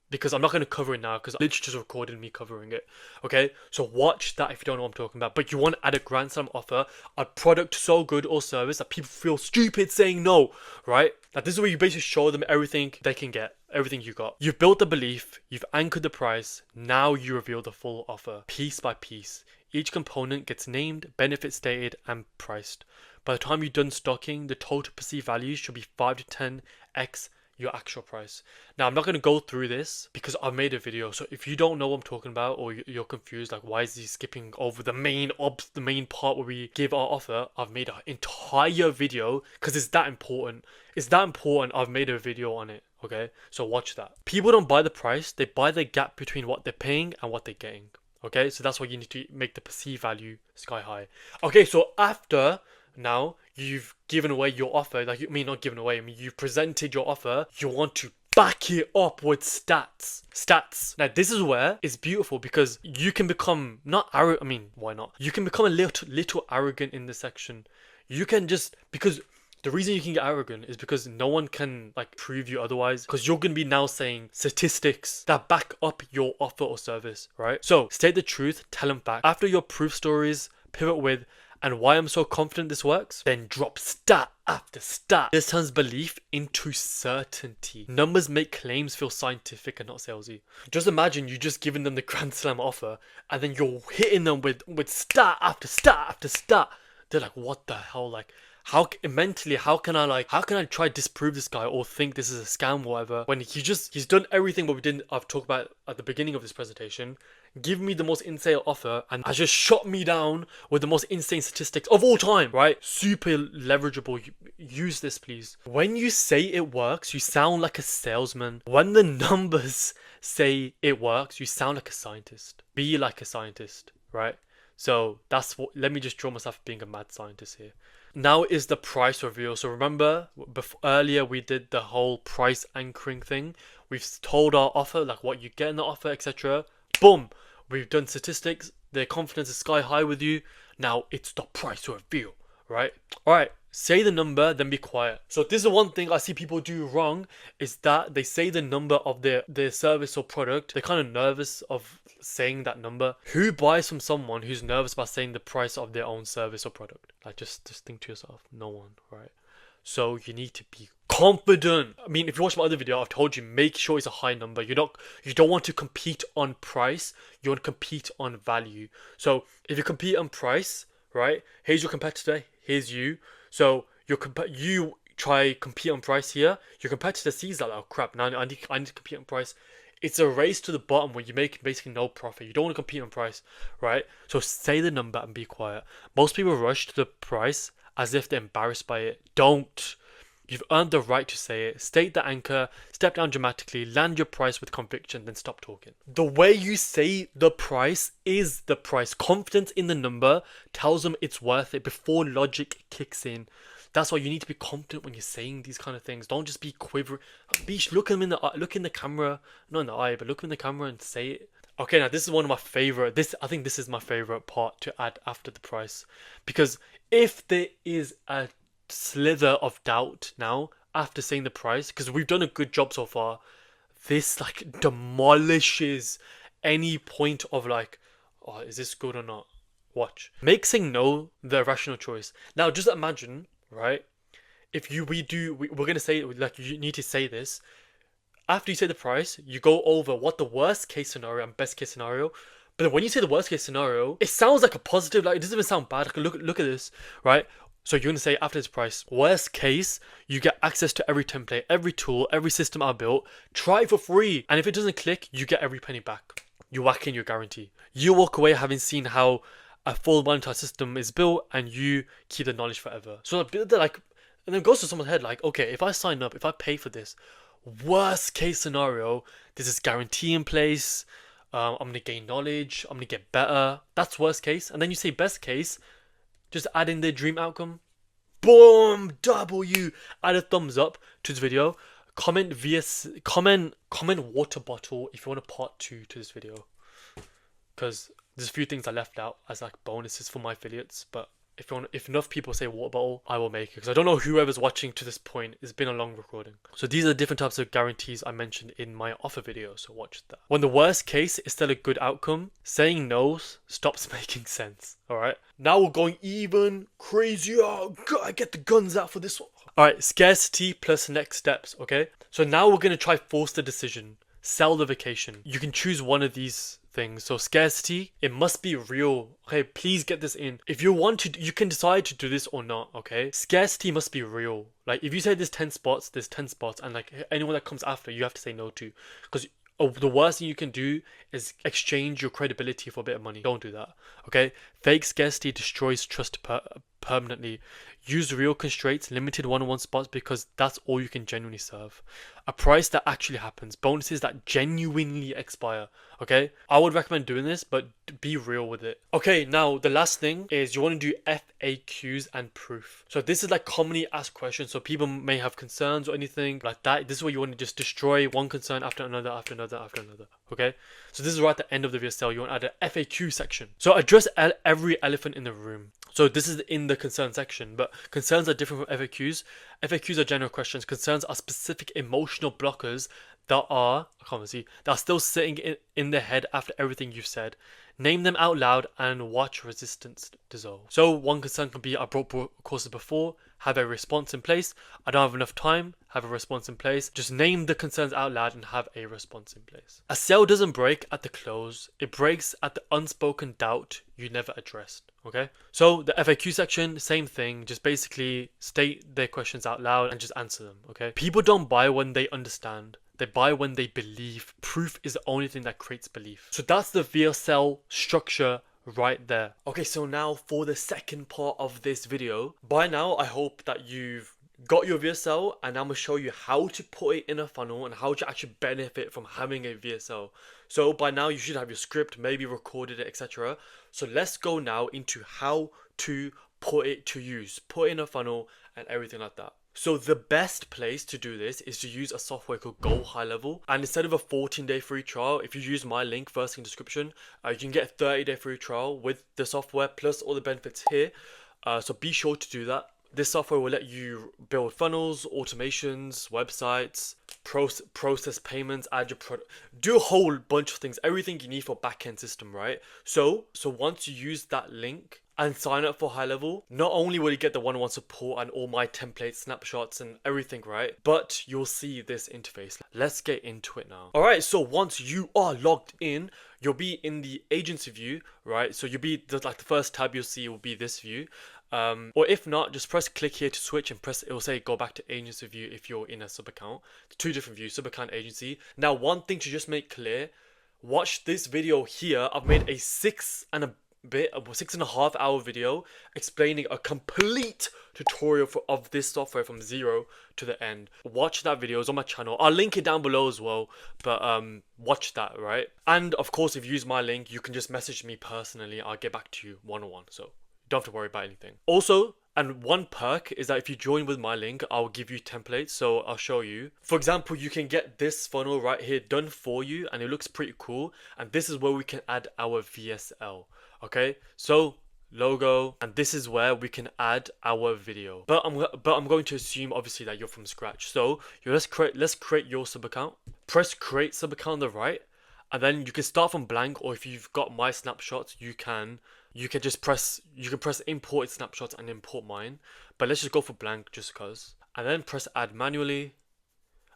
because I'm not going to cover it now because I literally just recorded me covering it. Okay, so watch that if you don't know what I'm talking about. But you want to add a Grand Slam offer, a product so good or service that people feel stupid saying no, right? Now this is where you basically show them everything they can get, everything you got. You've built the belief, you've anchored the price, now you reveal the full offer, piece by piece. Each component gets named, benefits stated, and priced. By the time you're done stocking, the total perceived value should be 5 to 10x your actual price. Now I'm not going to go through this because I've made a video, so if you don't know what I'm talking about or you're confused, like why is he skipping over the main part where we give our offer, I've made an entire video because it's that important. I've made a video on it. Okay, so watch that. People don't buy the price, they buy the gap between what they're paying and what they're getting. Okay, so that's why you need to make the perceived value sky high. Okay, so after now you've given away your offer, like, not given away, you've presented your offer, you want to back it up with stats. Now this is where it's beautiful because you can become not arrogant. Why not? You can become a little arrogant in this section. You can just, because the reason you can get arrogant is because no one can like prove you otherwise, because you're going to be now saying statistics that back up your offer or service, right? So state the truth, tell them facts. After your proof stories, pivot with and why I'm so confident this works, then drop stat after stat. This turns belief into certainty. Numbers make claims feel scientific and not salesy. Just imagine you just giving them the Grand Slam offer and then you're hitting them with stat after stat after stat. They're like, what the hell? Like, how can I try to disprove this guy or think this is a scam or whatever, when he's done everything what I've talked about at the beginning of this presentation, give me the most insane offer and has just shot me down with the most insane statistics of all time, right? Super leverageable. Use this, please. When you say it works, you sound like a salesman. When the numbers say it works, you sound like a scientist. Be like a scientist, right? So that's what, let me just draw myself being a mad scientist here. Now is the price reveal. So remember, earlier we did the whole price anchoring thing. We've told our offer, like what you get in the offer, etc. Boom! We've done statistics. Their confidence is sky high with you. Now it's the price reveal, right? Alright, say the number, then be quiet. So this is one thing I see people do wrong, is that they say the number of their service or product. They're kind of nervous of saying that number. Who buys from someone who's nervous about saying the price of their own service or product? Like, just think to yourself, no one, right? So you need to be confident. If you watch my other video, I've told you, make sure it's a high number. You don't want to compete on price. You want to compete on value. So if you compete on price, right? Here's your competitor. Here's you. So you try compete on price here. Your competitor sees that, oh crap, now I need to compete on price. It's a race to the bottom where you make basically no profit. You don't want to compete on price, right? So say the number and be quiet. Most people rush to the price as if they're embarrassed by it. Don't. You've earned the right to say it. State the anchor, step down dramatically, land your price with conviction, then stop talking. The way you say the price is the price. Confidence in the number tells them it's worth it before logic kicks in. That's why you need to be confident when you're saying these kind of things. Don't just be quivering. Look them in the eye, look in the camera, not in the eye, but look in the camera and say it. Okay, now this is one of my favorite. I think this is my favorite part to add after the price, because if there is a slither of doubt now after saying the price, because we've done a good job so far, this like demolishes any point of like, oh, is this good or not? Watch. Make saying no the irrational choice. Now just imagine, right? If we're gonna say, like, you need to say this. After you say the price, you go over what the worst case scenario and best case scenario. But then when you say the worst case scenario, it sounds like a positive, like it doesn't even sound bad. Like, look at this, right? So you're gonna say after this price, worst case, you get access to every template, every tool, every system I built. Try it for free. And if it doesn't click, you get every penny back. You whack in your guarantee. You walk away having seen how a full monetized system is built, and you keep the knowledge forever. So like, and then it goes to someone's head like, okay, if I sign up, if I pay for this, worst case scenario, there's this guarantee in place. I'm gonna gain knowledge. I'm gonna get better. That's worst case. And then you say best case, just add in the dream outcome. Boom! W. Add a thumbs up to this video. Comment water bottle if you want a part 2 to this video, because there's a few things I left out as like bonuses for my affiliates. But if enough people say water bottle, I will make it, because I don't know whoever's watching to this point. It's been a long recording. So these are the different types of guarantees I mentioned in my offer video, so watch that. When the worst case is still a good outcome, saying no stops making sense. Alright, now we're going even crazier. Gotta get the guns out for this one. Alright, scarcity plus next steps. Okay, so now we're gonna try force the decision. Sell the vacation. You can choose one of these things. So scarcity, it must be real. Okay, please get this in. If you want to, you can decide to do this or not. Okay, scarcity must be real. Like, if you say there's 10 spots, there's 10 spots, and like anyone that comes after, you have to say no to, because the worst thing you can do is exchange your credibility for a bit of money. Don't do that. Okay, fake scarcity destroys trust permanently. Use real constraints, limited one-on-one spots, because that's all you can genuinely serve. A price that actually happens, bonuses that genuinely expire. Okay, I would recommend doing this, but be real with it. Okay, now the last thing is you want to do FAQs and proof. So this is like commonly asked questions, so people may have concerns or anything like that. This is where you want to just destroy one concern after another, after another, after another. Okay, so this is right at the end of the VSL. You want to add an FAQ section. So address every elephant in the room. So this is in the concern section, but concerns are different from FAQs. FAQs are general questions. Concerns are specific emotional blockers that are, that are still sitting in their head after everything you've said. Name them out loud and watch resistance dissolve. So one concern can be, I brought courses before, have a response in place. I don't have enough time, have a response in place. Just name the concerns out loud and have a response in place. A sale doesn't break at the close. It breaks at the unspoken doubt you never addressed. Okay, so the FAQ section, same thing. Just basically state their questions out loud and just answer them. Okay, people don't buy when they understand. They buy when they believe. Proof is the only thing that creates belief. So that's the VSL structure right there. Okay, so now for the second part of this video. By now, I hope that you've got your VSL, and I'm going to show you how to put it in a funnel and how to actually benefit from having a VSL. So by now, you should have your script, maybe recorded it, etc. So let's go now into how to put it to use, put in a funnel and everything like that. So the best place to do this is to use a software called GoHighLevel. And instead of a 14-day free trial, if you use my link first in the description, you can get a 30-day free trial with the software plus all the benefits here. So be sure to do that. This software will let you build funnels, automations, websites, process payments, add your product, do a whole bunch of things, everything you need for backend system, right? So once you use that link and sign up for Highlevel, not only will you get the one-on-one support and all my templates, snapshots and everything, right? But you'll see this interface. Let's get into it now. All right, so once you are logged in, you'll be in the agency view, right? So you'll be, like the first tab you'll see will be this view. Or if not, just press click here to switch and press, it will say go back to agency view if you're in a sub account. Two different views, sub account, agency. Now, one thing to just make clear, watch this video here. I've made a 6.5 hour video explaining a complete tutorial of this software from zero to the end. Watch that video, it's on my channel. I'll link it down below as well, but watch that, right? And of course, if you use my link, you can just message me personally. I'll get back to you one-on-one, so don't have to worry about anything. Also, and one perk is that if you join with my link, I'll give you templates. So I'll show you. For example, you can get this funnel right here done for you, and it looks pretty cool. And this is where we can add our VSL. Okay, so logo, and this is where we can add our video. But I'm going to assume obviously that you're from scratch. So let's create your sub account. press create sub account on the right, and then you can start from blank, or if you've got my snapshots, you can just press import snapshots and import mine. But let's just go for blank just cause. And then press add manually,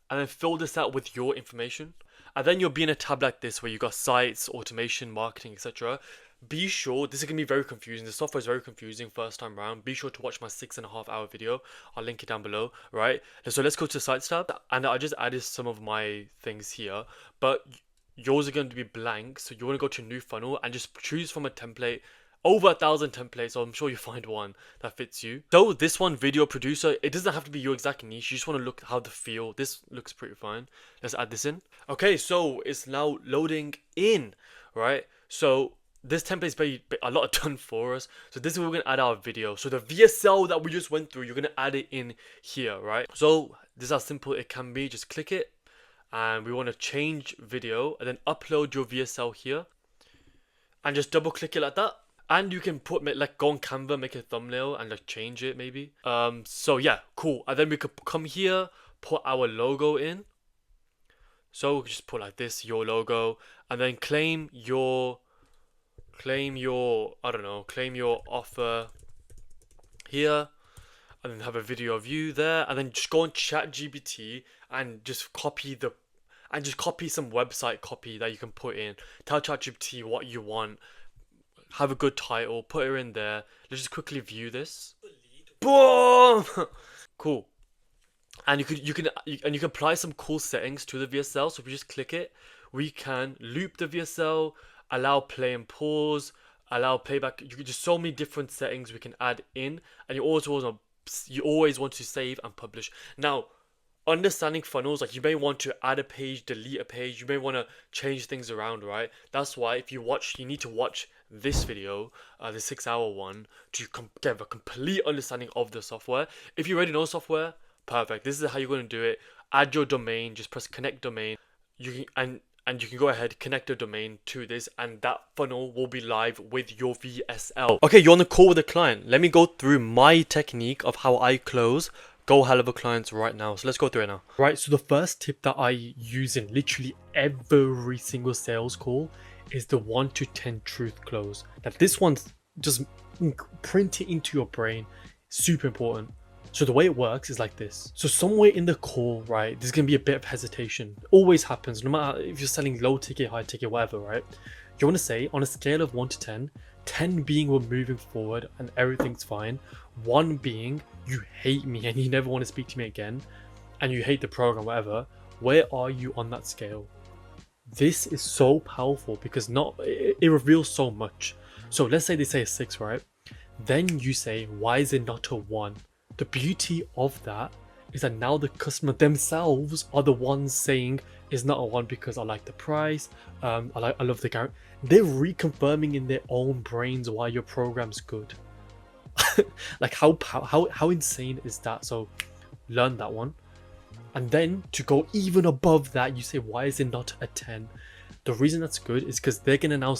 and then fill this out with your information. And then you'll be in a tab like this where you got sites, automation, marketing, etc. Be sure, this is going to be very confusing. The software is very confusing first time around. Be sure to watch my 6.5 hour video. I'll link it down below, right? So let's go to the sites tab, and I just added some of my things here, but yours are going to be blank. So you want to go to new funnel and just choose from a template. Over 1,000 templates, so I'm sure you find one that fits you. So this one, video producer, it doesn't have to be your exact niche. You just want to look how the feel. This looks pretty fine. Let's add this in. Okay, so it's now loading in, right? So this template is a lot done for us. So this is where we're going to add our video. So the VSL that we just went through, you're going to add it in here, right? So this is how simple it can be. Just click it, and we want to change video, and then upload your VSL here, and just double click it like that. And you can put, like, go on Canva, make a thumbnail and like change it maybe. So yeah, cool. And then we could come here, put our logo in. So we just put like this, your logo, and then claim your offer here, and then have a video of you there, and then just go on ChatGPT and just copy some website copy that you can put in. Tell ChatGPT what you want. Have a good title, put her in there. Let's just quickly view this. Boom! Cool. And you can apply some cool settings to the VSL. So if we just click it, we can loop the VSL, allow play and pause, allow playback. You can just so many different settings we can add in, and you always want to save and publish. Now, understanding funnels, like, you may want to add a page, delete a page, you may want to change things around, right? That's why you need to watch this video, the 6-hour one, to get a complete understanding of the software. If you already know software, perfect. This is how you're going to do it. Add your domain, just press connect domain. You can go ahead, connect your domain to this, and that funnel will be live with your VSL. Okay, you're on the call with the client. Let me go through my technique of how I close GoHighLevel clients right now. So let's go through it now. Right, so the first tip that I use in literally every single sales call is the 1 to 10 truth close. Now this one's just print it into your brain. Super important. So the way it works is like this. So somewhere in the call, right, there's gonna be a bit of hesitation. It always happens, no matter if you're selling low ticket, high ticket, whatever, right? You want to say on a scale of 1 to 10, 10 being we're moving forward and everything's fine, 1 being you hate me and you never want to speak to me again, and you hate the program, whatever. Where are you on that scale? This is so powerful because it reveals so much. So let's say they say a 6, right? Then you say, why is it not a 1? The beauty of that is that now the customer themselves are the ones saying it's not a 1 because I like the price, I love the guarantee. They're reconfirming in their own brains why your program's good. Like how insane is that? So learn that one. And then to go even above that, you say, why is it not a 10? The reason that's good is because they're gonna now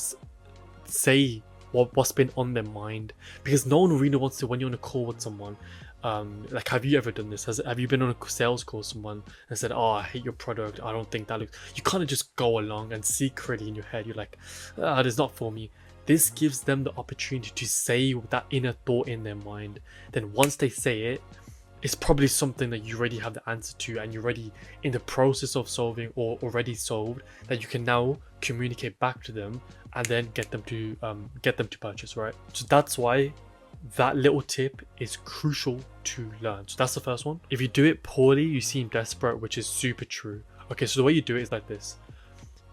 say what's been on their mind, because no one really wants to, when you're on a call with someone, like, have you ever done this? Have you been on a sales call with someone and said, oh, I hate your product, I don't think that looks, you kind of just go along and secretly in your head you're like, it's not for me. This gives them the opportunity to say that inner thought in their mind. Then once they say it, it's probably something that you already have the answer to, and you're already in the process of solving or already solved, that you can now communicate back to them and then get them to purchase, right? So that's why that little tip is crucial to learn. So that's the first one. If you do it poorly, you seem desperate, which is super true. Okay, so the way you do it is like this.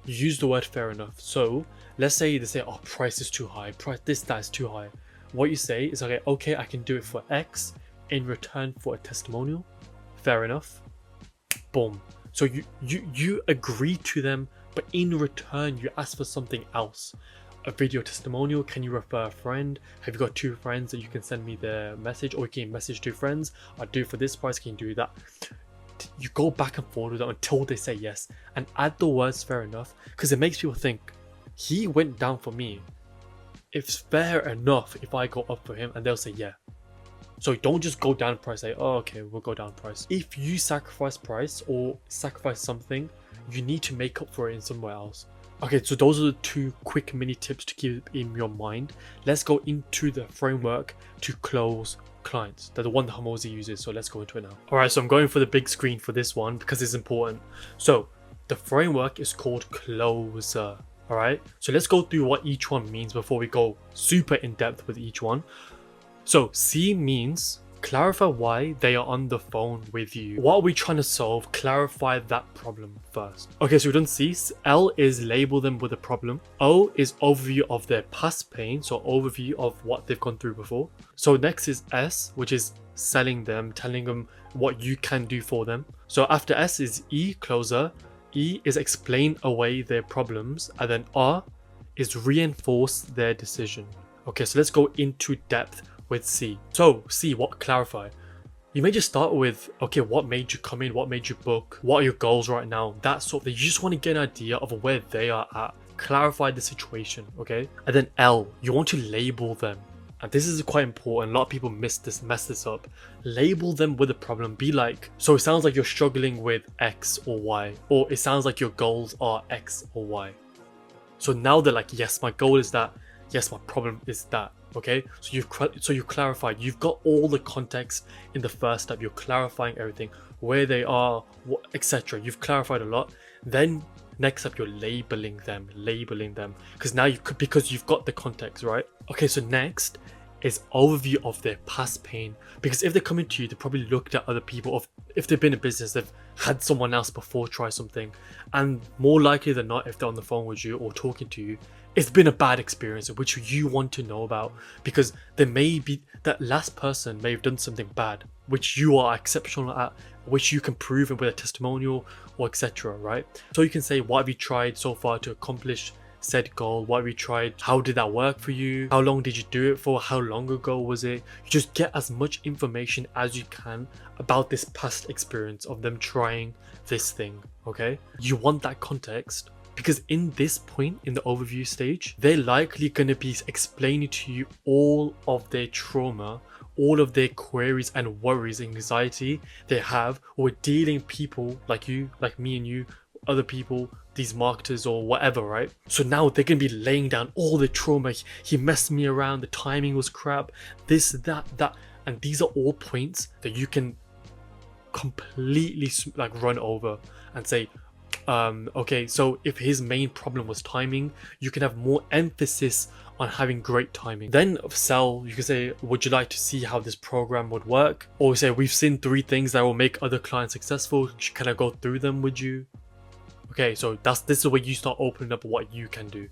You use the word fair enough. So let's say they say, oh, price is too high, that is too high. What you say is, okay, I can do it for X in return for a testimonial. Fair enough. Boom. So you agree to them, but in return you ask for something else. A video testimonial. Can you refer a friend? Have you got 2 friends that you can send me their message, or you can message 2 friends? I'll do it for this price, can you do that? You go back and forth with them until they say yes, and add the words fair enough, because it makes people think, he went down for me, it's fair enough if I go up for him, and they'll say yeah. So don't just go down price, say, oh, okay, we'll go down price. If you sacrifice price or sacrifice something, you need to make up for it in somewhere else. Okay, so those are the 2 quick mini tips to keep in your mind. Let's go into the framework to close clients. They're the one that Hormozi uses, so let's go into it now. Alright, so I'm going for the big screen for this one because it's important. So the framework is called closer. Alright, so let's go through what each one means before we go super in depth with each one. So C means clarify why they are on the phone with you. What are we trying to solve? Clarify that problem first. Okay, so we've done C. L is label them with a problem. O is overview of their past pain, so overview of what they've gone through before. So next is S, which is selling them, telling them what you can do for them. So after S is E, closer. E is explain away their problems, and then R is reinforce their decision. Okay, so let's go into depth with C. So C, what clarify? You may just start with, okay, what made you come in? What made you book? What are your goals right now? That sort of thing. You just want to get an idea of where they are at. Clarify the situation, okay? And then L, you want to label them. And this is quite important. A lot of people mess this up. Label them with a problem. Be like, so it sounds like you're struggling with X or Y, or it sounds like your goals are X or Y. So now they're like, yes, my goal is that. Yes, my problem is that. Okay, so you clarified. You've got all the context in the first step. You're clarifying everything, where they are, etc. You've clarified a lot. Then next up, you're labeling them, because now because you've got the context, right? Okay, so next is overview of their past pain, because if they're coming to you, they probably looked at other people, or if they've been in business, they've had someone else before try something, and more likely than not, if they're on the phone with you or talking to you, it's been a bad experience which you want to know about, because there may be that last person may have done something bad which you are exceptional at, which you can prove with a testimonial or etc, right? So you can say, what have you tried so far to accomplish said goal? What have you tried? How did that work for you? How long did you do it for? How long ago was it? You just get as much information as you can about this past experience of them trying this thing. Okay, you want that context, because in this point in the overview stage, they're likely going to be explaining to you all of their trauma, all of their queries and worries, anxiety they have, or dealing people like you, like me and you, other people, these marketers or whatever, right? So now they're going to be laying down all the trauma. He messed me around, the timing was crap, this, that, and these are all points that you can completely like run over and say, okay, so if his main problem was timing, you can have more emphasis on having great timing. Then sell, you can say, would you like to see how this program would work? Or say, we've seen 3 things that will make other clients successful. Can I go through them with you? Okay, so this is where you start opening up what you can do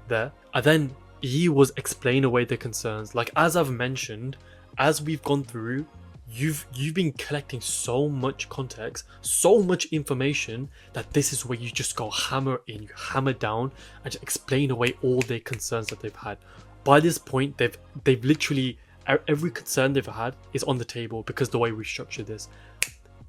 there. And then E was explain away the concerns. Like, as I've mentioned, as we've gone through, you've been collecting so much context, so much information, that this is where you just go hammer in, you hammer down and just explain away all their concerns that they've had. By this point, they've literally, every concern they've had is on the table, because the way we structure this,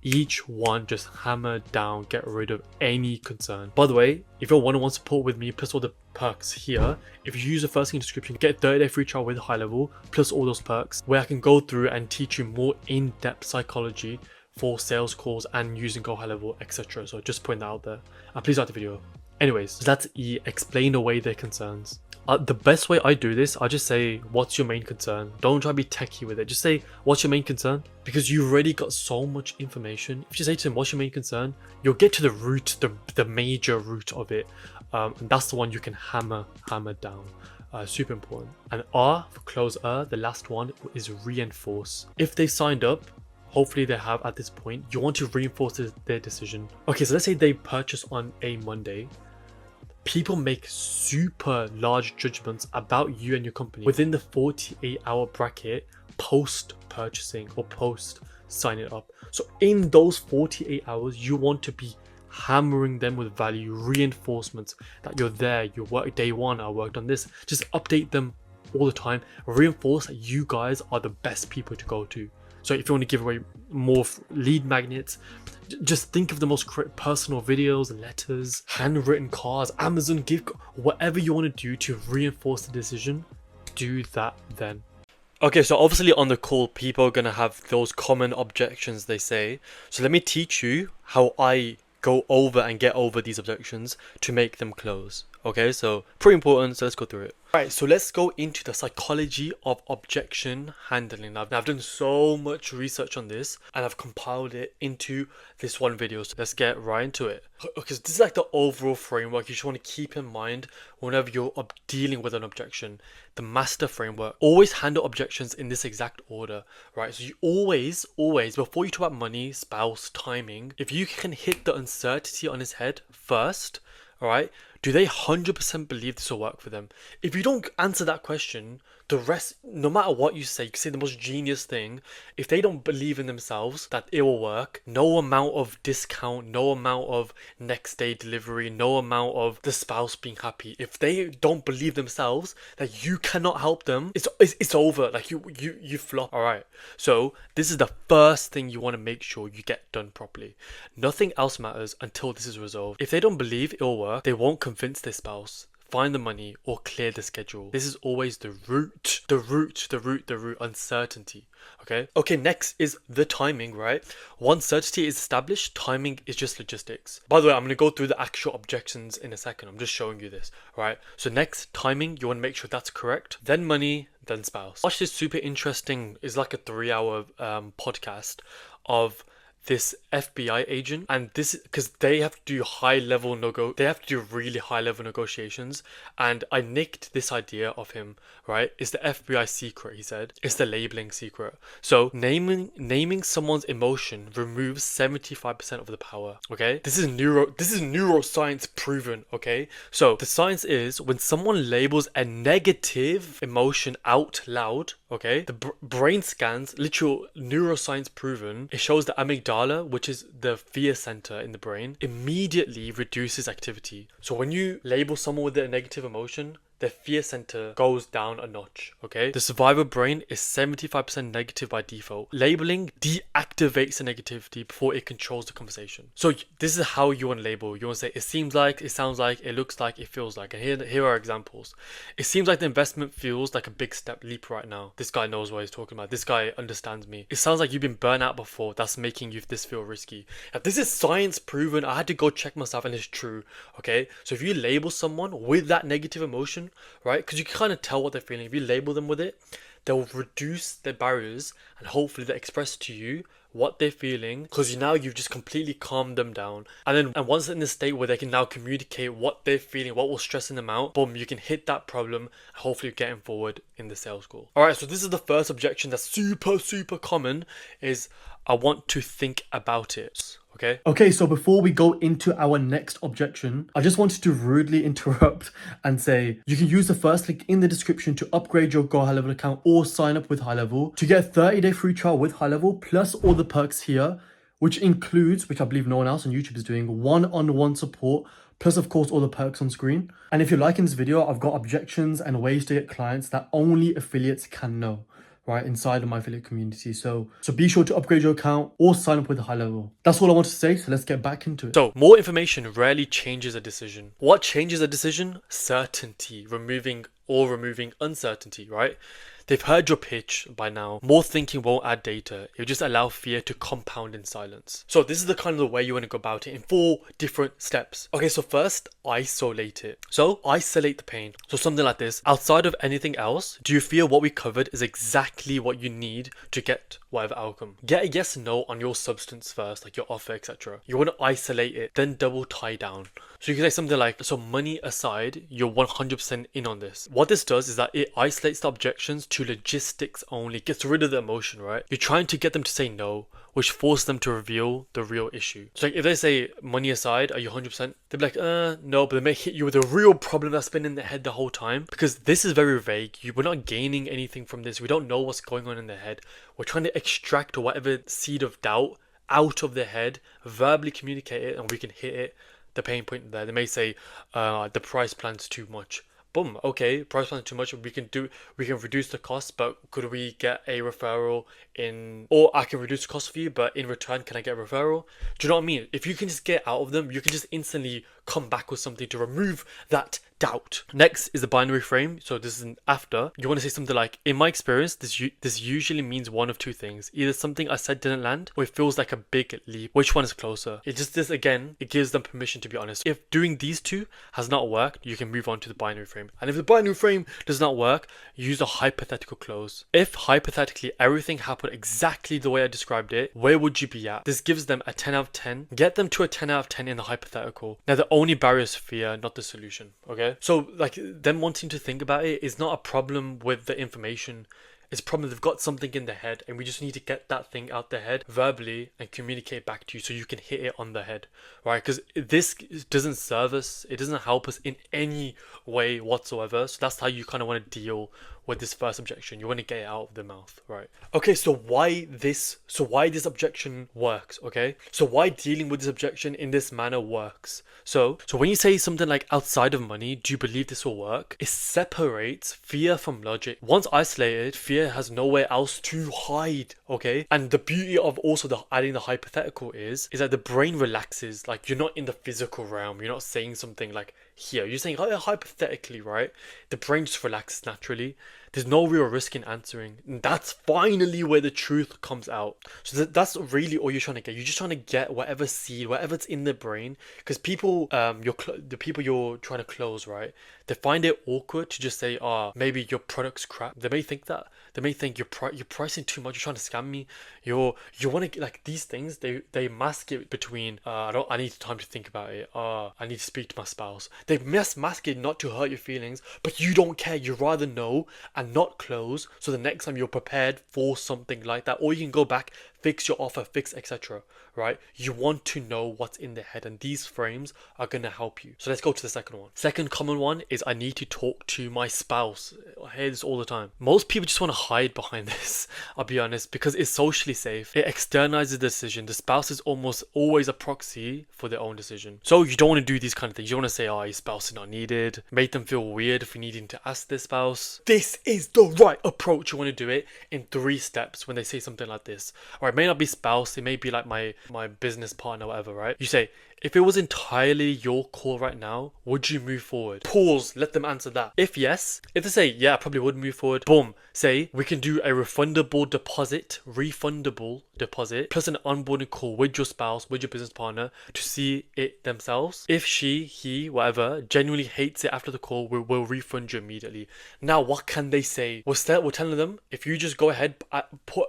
each one just hammer down, get rid of any concern. By the way, if you're one-on-one support with me plus all the perks here, if you use the first link in the description, get 30-day free trial with Highlevel plus all those perks, where I can go through and teach you more in-depth psychology for sales calls and using GoHighLevel, etc. So just putting that out there, and please like the video. Anyways, so that's E, explain away their concerns. The best way I do this, I just say, what's your main concern? Don't try to be techie with it. Just say, what's your main concern? Because you've already got so much information. If you say to them, what's your main concern? You'll get to the root, the major root of it. And that's the one you can hammer down. Super important. And R for closer, the last one is reinforce. If they signed up, hopefully they have at this point, you want to reinforce their decision. Okay, so let's say they purchase on a Monday. People make super large judgments about you and your company within the 48-hour bracket post purchasing or post signing up. So in those 48 hours, you want to be hammering them with value, reinforcements that you're there, you work day one, I worked on this. Just update them all the time, reinforce that you guys are the best people to go to. So if you want to give away more lead magnets, just think of the most personal videos, letters, handwritten cards, Amazon gift, whatever you want to do to reinforce the decision, do that then. Okay, so obviously on the call, people are going to have those common objections they say. So let me teach you how I go over and get over these objections to make them close. Okay, so pretty important, so let's go through it. Alright, so let's go into the psychology of objection handling. Now, I've done so much research on this and I've compiled it into this one video, so let's get right into it. Because this is like the overall framework you just want to keep in mind whenever you're dealing with an objection. The master framework. Always handle objections in this exact order, right? So you always, before you talk about money, spouse, timing, if you can hit the uncertainty on his head first, alright, do they 100% believe this will work for them? If you don't answer that question, the rest, no matter what you can say the most genius thing, if they don't believe in themselves that it will work, no amount of discount, no amount of next day delivery, no amount of the spouse being happy, if they don't believe themselves that you cannot help them, it's over. Like you flop. Alright, so this is the first thing you want to make sure you get done properly. Nothing else matters until this is resolved. If they don't believe it'll work, they won't convince their spouse, find the money, or clear the schedule. This is always the root, uncertainty. Okay, next is the timing, right? Once certainty is established, timing is just logistics. By the way, I'm going to go through the actual objections in a second. I'm just showing you this, right? So next, timing, you want to make sure that's correct. Then money, then spouse. Watch this super interesting, it's like a 3-hour podcast of this FBI agent, and this because they have to do really high level negotiations, and I nicked this idea of him, right? It's the FBI secret, he said. It's the labeling secret. So naming someone's emotion removes 75% of the power. Okay, this is neuroscience proven. Okay, so the science is when someone labels a negative emotion out loud, okay, the brain scans, literal neuroscience proven, it shows the amygdala, which is the fear center in the brain, immediately reduces activity. So when you label someone with a negative emotion, the fear center goes down a notch, okay? The survivor brain is 75% negative by default. Labeling deactivates the negativity before it controls the conversation. So this is how you want to label. You want to say, it seems like, it sounds like, it looks like, it feels like. And here are examples. It seems like the investment feels like a big step leap right now. This guy knows what he's talking about. This guy understands me. It sounds like you've been burnt out before. That's making you this feel risky. Now, this is science proven. I had to go check myself and it's true, okay? So if you label someone with that negative emotion, right, because you can kind of tell what they're feeling. If you label them with it, they'll reduce their barriers and hopefully they express to you what they're feeling, because you've just completely calmed them down. And once they're in the state where they can now communicate what they're feeling, what was stressing them out, boom, you can hit that problem and hopefully getting forward in the sales call. Alright, so this is the first objection that's super common, is I want to think about it. Okay, so before we go into our next objection, I just wanted to rudely interrupt and say you can use the first link in the description to upgrade your GoHighLevel account or sign up with Highlevel to get a 30-day free trial with Highlevel, plus all the perks here, which includes, which I believe no one else on YouTube is doing, one-on-one support, plus of course all the perks on screen. And if you're liking this video, I've got objections and ways to get clients that only affiliates can know, right, inside of my affiliate community. So be sure to upgrade your account or sign up with Highlevel. That's all I want to say, so let's get back into it. So more information rarely changes a decision. What changes a decision? Certainty. Removing uncertainty, right? They've heard your pitch by now. More thinking won't add data. It'll just allow fear to compound in silence. So this is the kind of the way you want to go about it in 4 different steps. Okay, so first, isolate it. So isolate the pain. So something like this. Outside of anything else, do you feel what we covered is exactly what you need to get whatever outcome? Get a yes no on your substance first, like your offer, etc. You want to isolate it, then double tie down. So you can say something like, so money aside, you're 100% in on this. What this does is that it isolates the objections to logistics only, gets rid of the emotion, right? You're trying to get them to say no, which forces them to reveal the real issue. So like if they say money aside, are you 100%? They'll be like, no, but they may hit you with a real problem that's been in their head the whole time, because this is very vague. We're not gaining anything from this. We don't know what's going on in their head. We're trying to extract whatever seed of doubt out of their head, verbally communicate it, and we can hit it, the pain point there. They may say, the price plan's too much. Boom, okay, price plan too much, we can reduce the cost, but could we get a referral or I can reduce the cost for you, but in return, can I get a referral? Do you know what I mean? If you can just get out of them, you can just instantly come back with something to remove that doubt. Next is the binary frame. So this is an after. You want to say something like, in my experience, this usually means one of two things. Either something I said didn't land, or it feels like a big leap. Which one is closer? It just, this again, it gives them permission to be honest. If doing these two has not worked, you can move on to the binary frame. And if the binary frame does not work, use a hypothetical close. If hypothetically everything happened exactly the way I described it, where would you be at? This gives them a 10 out of 10. Get them to a 10 out of 10 in the hypothetical. Now the only barrier is fear, not the solution. Okay? So like them wanting to think about it is not a problem with the information. It's a problem they've got something in their head, and we just need to get that thing out their head verbally and communicate back to you so you can hit it on the head, right? Because this doesn't serve us, it doesn't help us in any way whatsoever. So that's how you kind of want to deal with this first objection. You want to get it out of the mouth, right? Okay, so why this objection works, okay? So why dealing with this objection in this manner works. So when you say something like outside of money, do you believe this will work? It separates fear from logic. Once isolated, fear has nowhere else to hide, okay? And the beauty of also adding the hypothetical is that the brain relaxes. Like, you're not in the physical realm. You're not saying something like here. You're saying hypothetically, right? The brain just relaxes naturally. There's no real risk in answering. And that's finally where the truth comes out. So that's really all you're trying to get. You're just trying to get whatever seed, whatever's in the brain. Because people, the people you're trying to close, right? They find it awkward to just say, maybe your product's crap. They may think that. They may think you're pricing too much. You're trying to scam me. You want to, like, these things, they mask it between, I need time to think about it. I need to speak to my spouse. They mask it not to hurt your feelings, but you don't care. You rather know and not close, so the next time you're prepared for something like that, or you can go back, fix your offer, fix etc, right? You want to know what's in their head, and these frames are going to help you. So let's go to the second one. Second common one is, I need to talk to my spouse. I hear this all the time. Most people just want to hide behind this, I'll be honest, because it's socially safe. It externalizes the decision. The spouse is almost always a proxy for their own decision. So you don't want to do these kind of things. You don't want to say, your spouse is not needed. Make them feel weird if you're needing to ask their spouse. This is the right approach. You want to do it in 3 steps when they say something like this. All right, it may not be spouse. It may be like my business partner, whatever, right? You say, if it was entirely your call right now, would you move forward? Pause, let them answer that. If yes, if they say, yeah, I probably would move forward, boom, say, we can do a refundable deposit, plus an onboarding call with your spouse, with your business partner to see it themselves. If she, he, whatever, genuinely hates it after the call, we'll refund you immediately. Now, what can they say? We're telling them, if you just go ahead,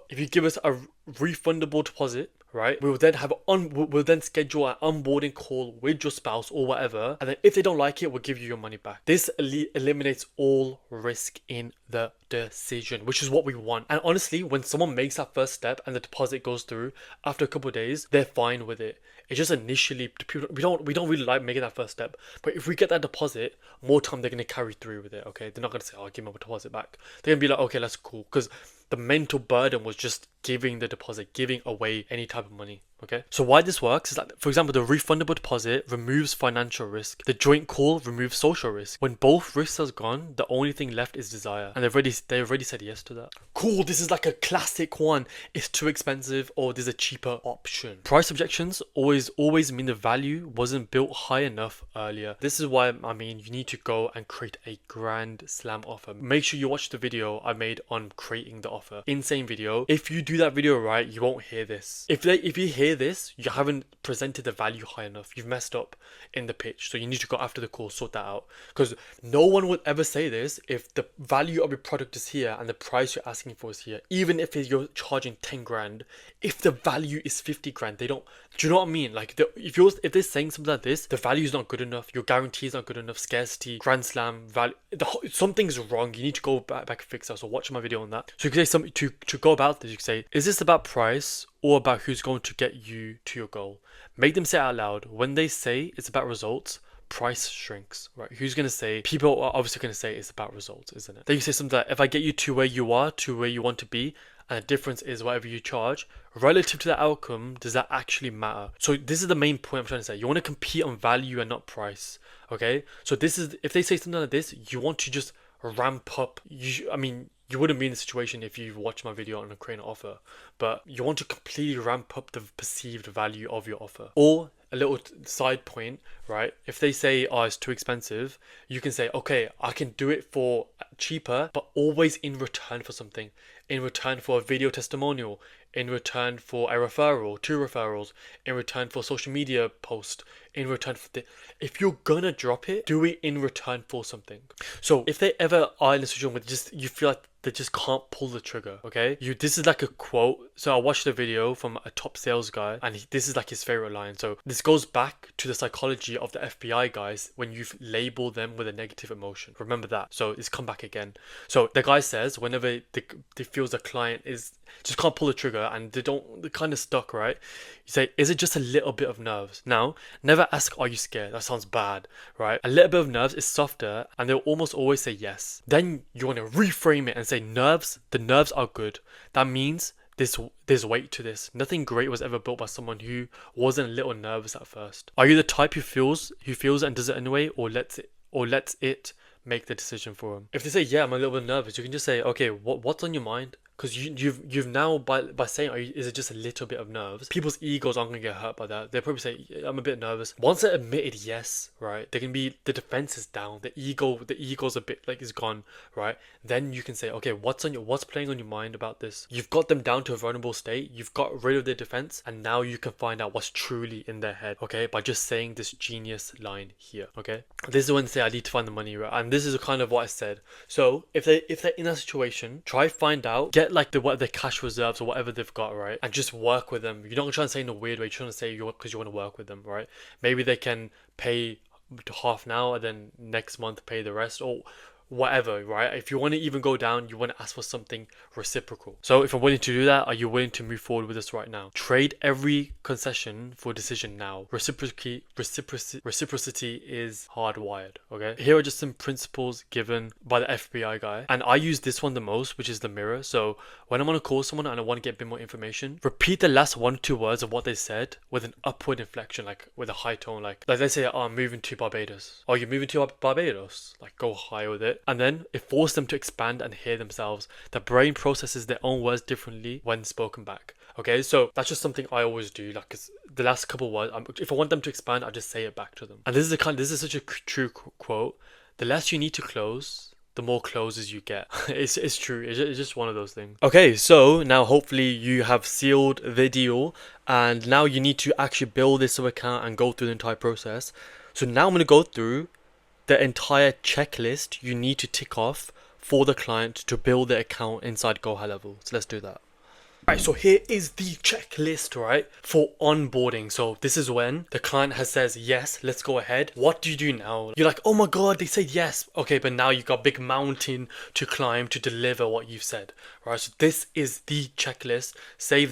if you give us a refundable deposit, right, we'll then schedule an onboarding call with your spouse or whatever, and then if they don't like it, we'll give you your money back. This eliminates all risk in the decision, which is what we want. And honestly, when someone makes that first step and the deposit goes through after a couple of days, they're fine with it. It's just initially, we don't really like making that first step, but if we get that deposit, more time they're going to carry through with it. Okay, they're not going to say, give me my deposit back. They're going to be like, okay, that's cool, because the mental burden was just giving the deposit, giving away any type of money. Okay, so why this works is that, for example, the refundable deposit removes financial risk. The joint call removes social risk. When both risks are gone, the only thing left is desire, and they already said yes to that. Cool, this is like a classic one. It's too expensive, or there's a cheaper option. Price objections always mean the value wasn't built high enough earlier. This is why you need to go and create a grand slam offer. Make sure you watch the video I made on creating the offer. Insane video. If you do that video right, you won't hear this. If you hear this, you haven't presented the value high enough. You've messed up in the pitch. So you need to go after the call, sort that out. Because no one would ever say this if the value of your product is here and the price you're asking for is here. Even if you're charging 10 grand, if the value is 50 grand, they don't. Do you know what I mean? Like, if they're saying something like this, the value is not good enough, your guarantee is not good enough, scarcity, grand slam, value, something's wrong. You need to go back and fix that. So watch my video on that. So you can say something to go about this. You can say, is this about price or about who's going to get you to your goal? Make them say it out loud. When they say it's about results, price shrinks, right? Who's going to say? People are obviously going to say it's about results, isn't it? Then you say something like, if I get you to where you are, to where you want to be, and the difference is whatever you charge, relative to the outcome, does that actually matter? So this is the main point I'm trying to say. You want to compete on value and not price, okay? So this is, if they say something like this, you want to just ramp up. You You wouldn't be in the situation if you've watched my video on a creating an offer, but you want to completely ramp up the perceived value of your offer. Or a little side point, right? If they say, oh, it's too expensive, you can say, okay, I can do it for cheaper, but always in return for something. In return for a video testimonial, in return for a referral, 2 referrals, in return for a social media post, in return for if you're gonna drop it, do it in return for something. So if they ever are in a situation where you feel like they just can't pull the trigger, okay? This is like a quote. So I watched a video from a top sales guy, and this is like his favorite line. So this goes back to the psychology of the FBI guys when you've labeled them with a negative emotion. Remember that. So it's come back again. So the guy says whenever they feels a client is just can't pull the trigger and they're kind of stuck, right? You say, is it just a little bit of nerves? Now, never ask, are you scared? That sounds bad, right? A little bit of nerves is softer, and they'll almost always say yes. Then you want to reframe it and say nerves. The nerves are good. That means there's weight to this. Nothing great was ever built by someone who wasn't a little nervous at first. Are you the type who feels it and does it anyway, or lets it make the decision for him? If they say, yeah, I'm a little bit nervous, you can just say, okay, what's on your mind? Because you've now by saying, is it just a little bit of nerves? People's egos aren't gonna get hurt by that. They'll probably say, I'm a bit nervous. Once they admitted yes, right, they can be, the defense is down, the ego's a bit like is gone, right? Then you can say, okay, what's playing on your mind about this? You've got them down to a vulnerable state. You've got rid of their defense, and now you can find out what's truly in their head, okay, by just saying this genius line here, okay? This is when they say, I need to find the money, right? And this is kind of what I said. So if they're in that situation, try find out, get like the cash reserves or whatever they've got, right, and just work with them. You're not trying to say in a weird way. You're trying to say because you want to work with them, right? Maybe they can pay half now and then next month pay the rest, or whatever, right? If you want to even go down, you want to ask for something reciprocal. So if I'm willing to do that, are you willing to move forward with this right now? Trade every concession for a decision now. Reciprocity is hardwired, okay? Here are just some principles given by the FBI guy, and I use this one the most, which is the mirror. So when I'm on a call with someone and I want to get a bit more information, repeat the last 1 or 2 words of what they said with an upward inflection, like with a high tone, like they say, oh, I'm moving to Barbados. Oh, you're moving to Barbados? Like go high with it. And then it forces them to expand and hear themselves. The brain processes their own words differently when spoken back. Okay, so that's just something I always do. Like, 'cause the last couple words, if I want them to expand, I just say it back to them. And this is such a true quote. The less you need to close, the more closes you get. It's true. It's just one of those things. Okay, so now hopefully you have sealed the deal, and now you need to actually build this account and go through the entire process. So now I'm going to go through the entire checklist you need to tick off for the client to build their account inside GoHighLevel. So let's do that. Right, so here is the checklist, right, for onboarding. So this is when the client says, yes, let's go ahead. What do you do now? You're like, oh my God, they said yes. Okay, but now you've got a big mountain to climb to deliver what you've said, right? So this is the checklist.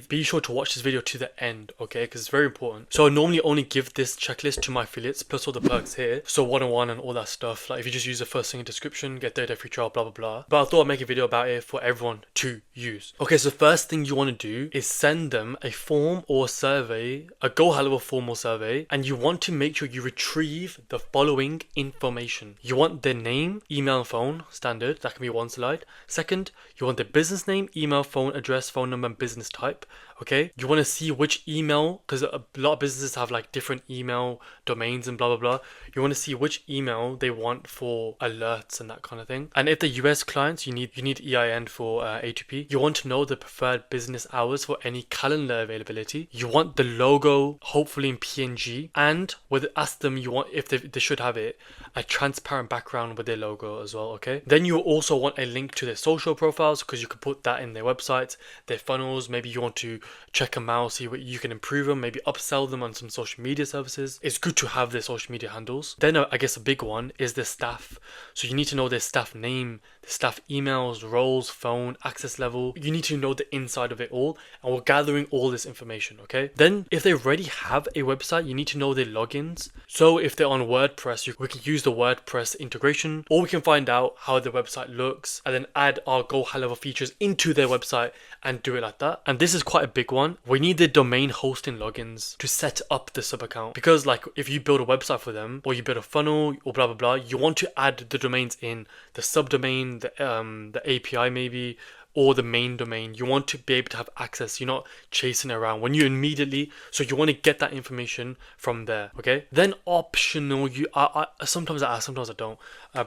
Be sure to watch this video to the end, okay, because it's very important. So I normally only give this checklist to my affiliates, plus all the perks here. So one-on-one and all that stuff. Like if you just use the first thing in the description, get 30-day free trial, blah, blah, blah. But I thought I'd make a video about it for everyone to use. Okay, so the first thing you want to do is send them a form or survey, a GoHighLevel form or survey, and you want to make sure you retrieve the following information. You want their name, email, and phone, standard, that can be one slide. Second, you want their business name, email, phone, address, phone number, and business type. Okay, you want to see which email, because a lot of businesses have like different email domains and blah blah blah. You want to see which email they want for alerts and that kind of thing. And if they're US clients, you need EIN for A2P. You want to know the preferred business hours for any calendar availability. You want the logo, hopefully in PNG, and ask them you want, if they should have it, a transparent background with their logo as well. Okay, then you also want a link to their social profiles, because you can put that in their websites, their funnels. Maybe you want to check them out, see what you can improve them, maybe upsell them on some social media services. It's good to have their social media handles. Then I guess a big one is their staff. So you need to know their staff name, their staff emails, roles, phone, access level. You need to know the inside of it all, and we're gathering all this information, okay? Then if they already have a website, you need to know their logins. So if they're on WordPress, we can use the WordPress integration, or we can find out how their website looks and then add our GoHighLevel features into their website and do it like that. And this is quite a big one. We need the domain hosting logins to set up the sub account, because like if you build a website for them or you build a funnel or blah blah blah, you want to add the domains in the subdomain, the API maybe, or the main domain. You want to be able to have access. You're not chasing around when you immediately, so you want to get that information from there. Okay, then optional, I sometimes I ask, sometimes I don't,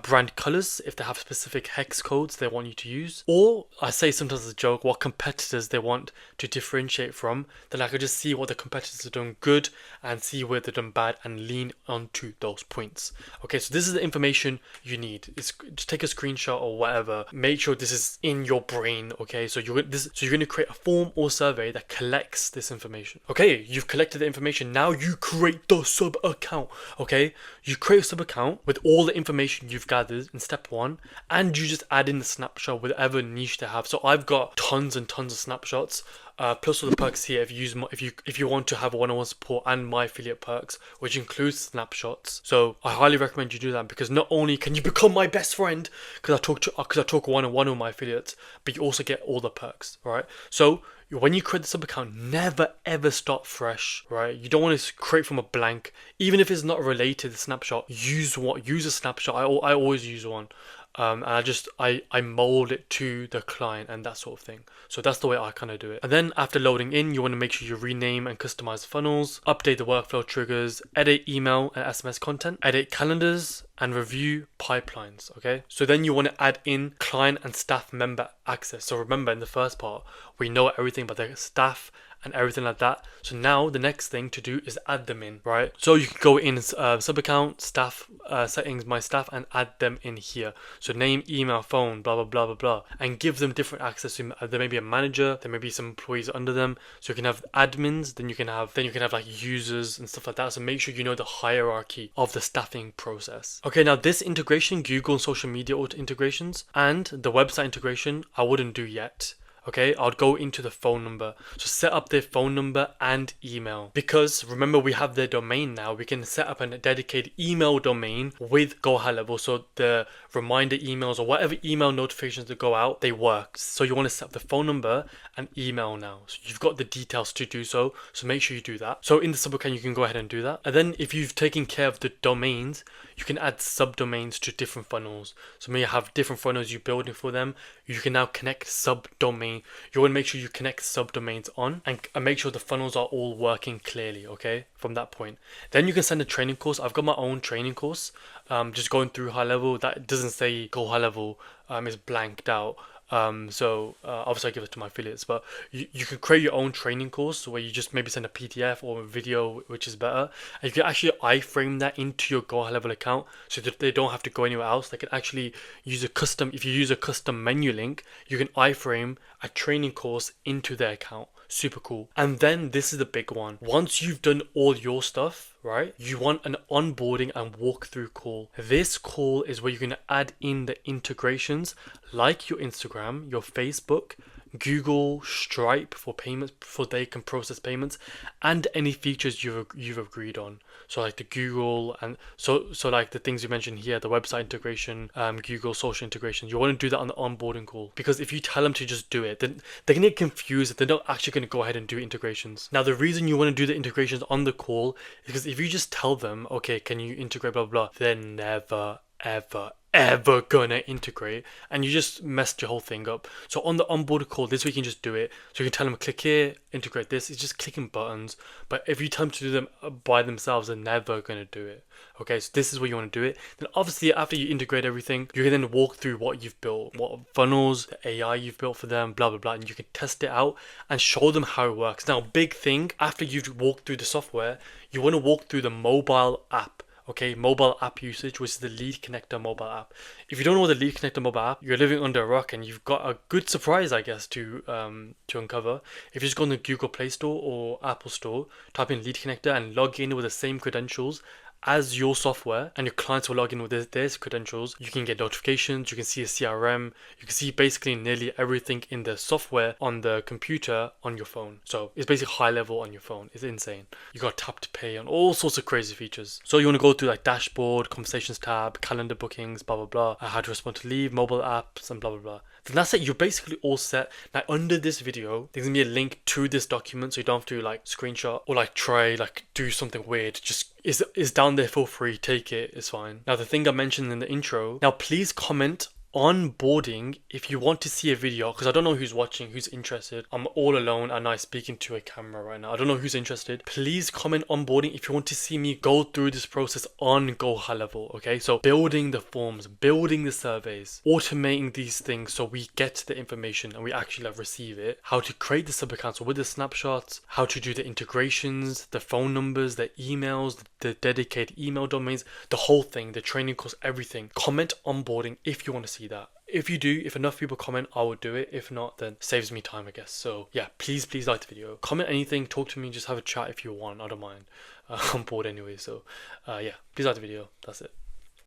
brand colors if they have specific hex codes they want you to use, or I say sometimes as a joke what competitors they want to differentiate from. Then I could just see what the competitors are doing good and see where they're doing bad and lean onto those points. Okay, so this is the information you need. It's just take a screenshot or whatever, make sure this is in your brain. Okay, so you're going to create a form or survey that collects this information. Okay, you've collected the information. Now you create the sub account. Okay, you create a sub account with all the information you've gathered in step 1, and you just add in the snapshot with whatever niche they have. So I've got tons and tons of snapshots. Plus all the perks here if you want to have one-on-one support and my affiliate perks, which includes snapshots. So I highly recommend you do that, because not only can you become my best friend because I talk one-on-one with my affiliates, but you also get all the perks. Right? So when you create the sub account, never ever start fresh, right? You don't want to create from a blank, even if it's not related to the snapshot. Use a snapshot. I always use one. And I mold it to the client and that sort of thing. So that's the way I kind of do it. And then after loading in, you want to make sure you rename and customize funnels, update the workflow triggers, edit email and SMS content, edit calendars, and review pipelines. Okay, so then you want to add in client and staff member access. So remember, in the first part we know everything about the staff and everything like that. So now the next thing to do is add them in, right? So you can go in sub account, staff settings, my staff, and add them in here. So name, email, phone, blah blah blah blah blah, and give them different access to. There may be a manager, there may be some employees under them. So you can have admins, then you can have like users and stuff like that. So make sure you know the hierarchy of the staffing process. Okay, now this integration, Google and social media auto integrations, and the website integration, I wouldn't do yet. Okay, I'll go into the phone number. So set up their phone number and email, because remember we have their domain now. We can set up a dedicated email domain with GoHighLevel, so the reminder emails or whatever email notifications that go out, they work. So you want to set up the phone number and email now. So you've got the details to do so. So make sure you do that. So in the sub account, you can go ahead and do that. And then if you've taken care of the domains, you can add subdomains to different funnels. So when you have different funnels you're building for them, you can now connect subdomain. You want to make sure you connect subdomains on and make sure the funnels are all working clearly, okay, from that point. Then you can send a training course. I've got my own training course, just going through Highlevel. That doesn't say GoHighLevel, it's blanked out. So obviously I give it to my affiliates, but you can create your own training course where you just maybe send a PDF or a video, which is better. And you can actually iframe that into your GoHighLevel account so that they don't have to go anywhere else. They can actually use if you use a custom menu link, you can iframe a training course into their account. Super cool. And then this is the big one. Once you've done all your stuff, right, you want an onboarding and walkthrough call. This call is where you're going to add in the integrations like your Instagram, your Facebook, Google, Stripe for payments, for they can process payments, and any features you've agreed on. So like the Google and so like the things you mentioned here, the website integration, Google social integration. You want to do that on the onboarding call, because if you tell them to just do it, then they're gonna get confused. They're not actually going to go ahead and do integrations. Now the reason you want to do the integrations on the call is because if you just tell them, okay, can you integrate blah blah, they're never ever gonna integrate, and you just messed your whole thing up. So on the onboard call, this way you can just do it. So you can tell them click here, integrate this. It's just clicking buttons. But if you tell them to do them by themselves, they're never gonna do it. Okay, so this is where you want to do it. Then obviously after you integrate everything, you can then walk through what you've built, what funnels, the AI you've built for them, blah blah blah, and you can test it out and show them how it works. Now big thing, after you've walked through the software, you want to walk through the mobile app. Okay, mobile app usage, which is the Lead Connector mobile app. If you don't know what the Lead Connector mobile app, you're living under a rock, and you've got a good surprise, I guess, to uncover. If you just go on the Google Play Store or Apple Store, type in Lead Connector and log in with the same credentials as your software, and your clients will log in with their credentials. You can get notifications, you can see a CRM, you can see basically nearly everything in the software on the computer on your phone. So it's basically Highlevel on your phone. It's insane. You got tap to pay on all sorts of crazy features. So you want to go through like dashboard, conversations tab, calendar bookings, blah blah blah, how to respond to leave, mobile apps, and blah blah blah. Then that's it. You're basically all set. Now under this video, there's gonna be a link to this document, so you don't have to like screenshot or like try like do something weird. Just is down there for free. Take it. It's fine. Now the thing I mentioned in the intro. Now please comment onboarding if you want to see a video, because I don't know who's watching, who's interested. I'm all alone and I'm speaking to a camera right now. I don't know who's interested. Please comment onboarding if you want to see me go through this process on GoHighLevel. Okay, so building the forms, building the surveys, automating these things so we get the information and we actually like receive it, how to create the sub accounts with the snapshots, how to do the integrations, the phone numbers, the emails, the dedicated email domains, the whole thing, the training course, everything. Comment onboarding if you want to see that. If you do, if enough people comment, I will do it. If not, then saves me time, I guess. So yeah, please like the video, comment anything, talk to me, just have a chat if you want. I don't mind. I'm bored anyway, so yeah, please like the video. That's it.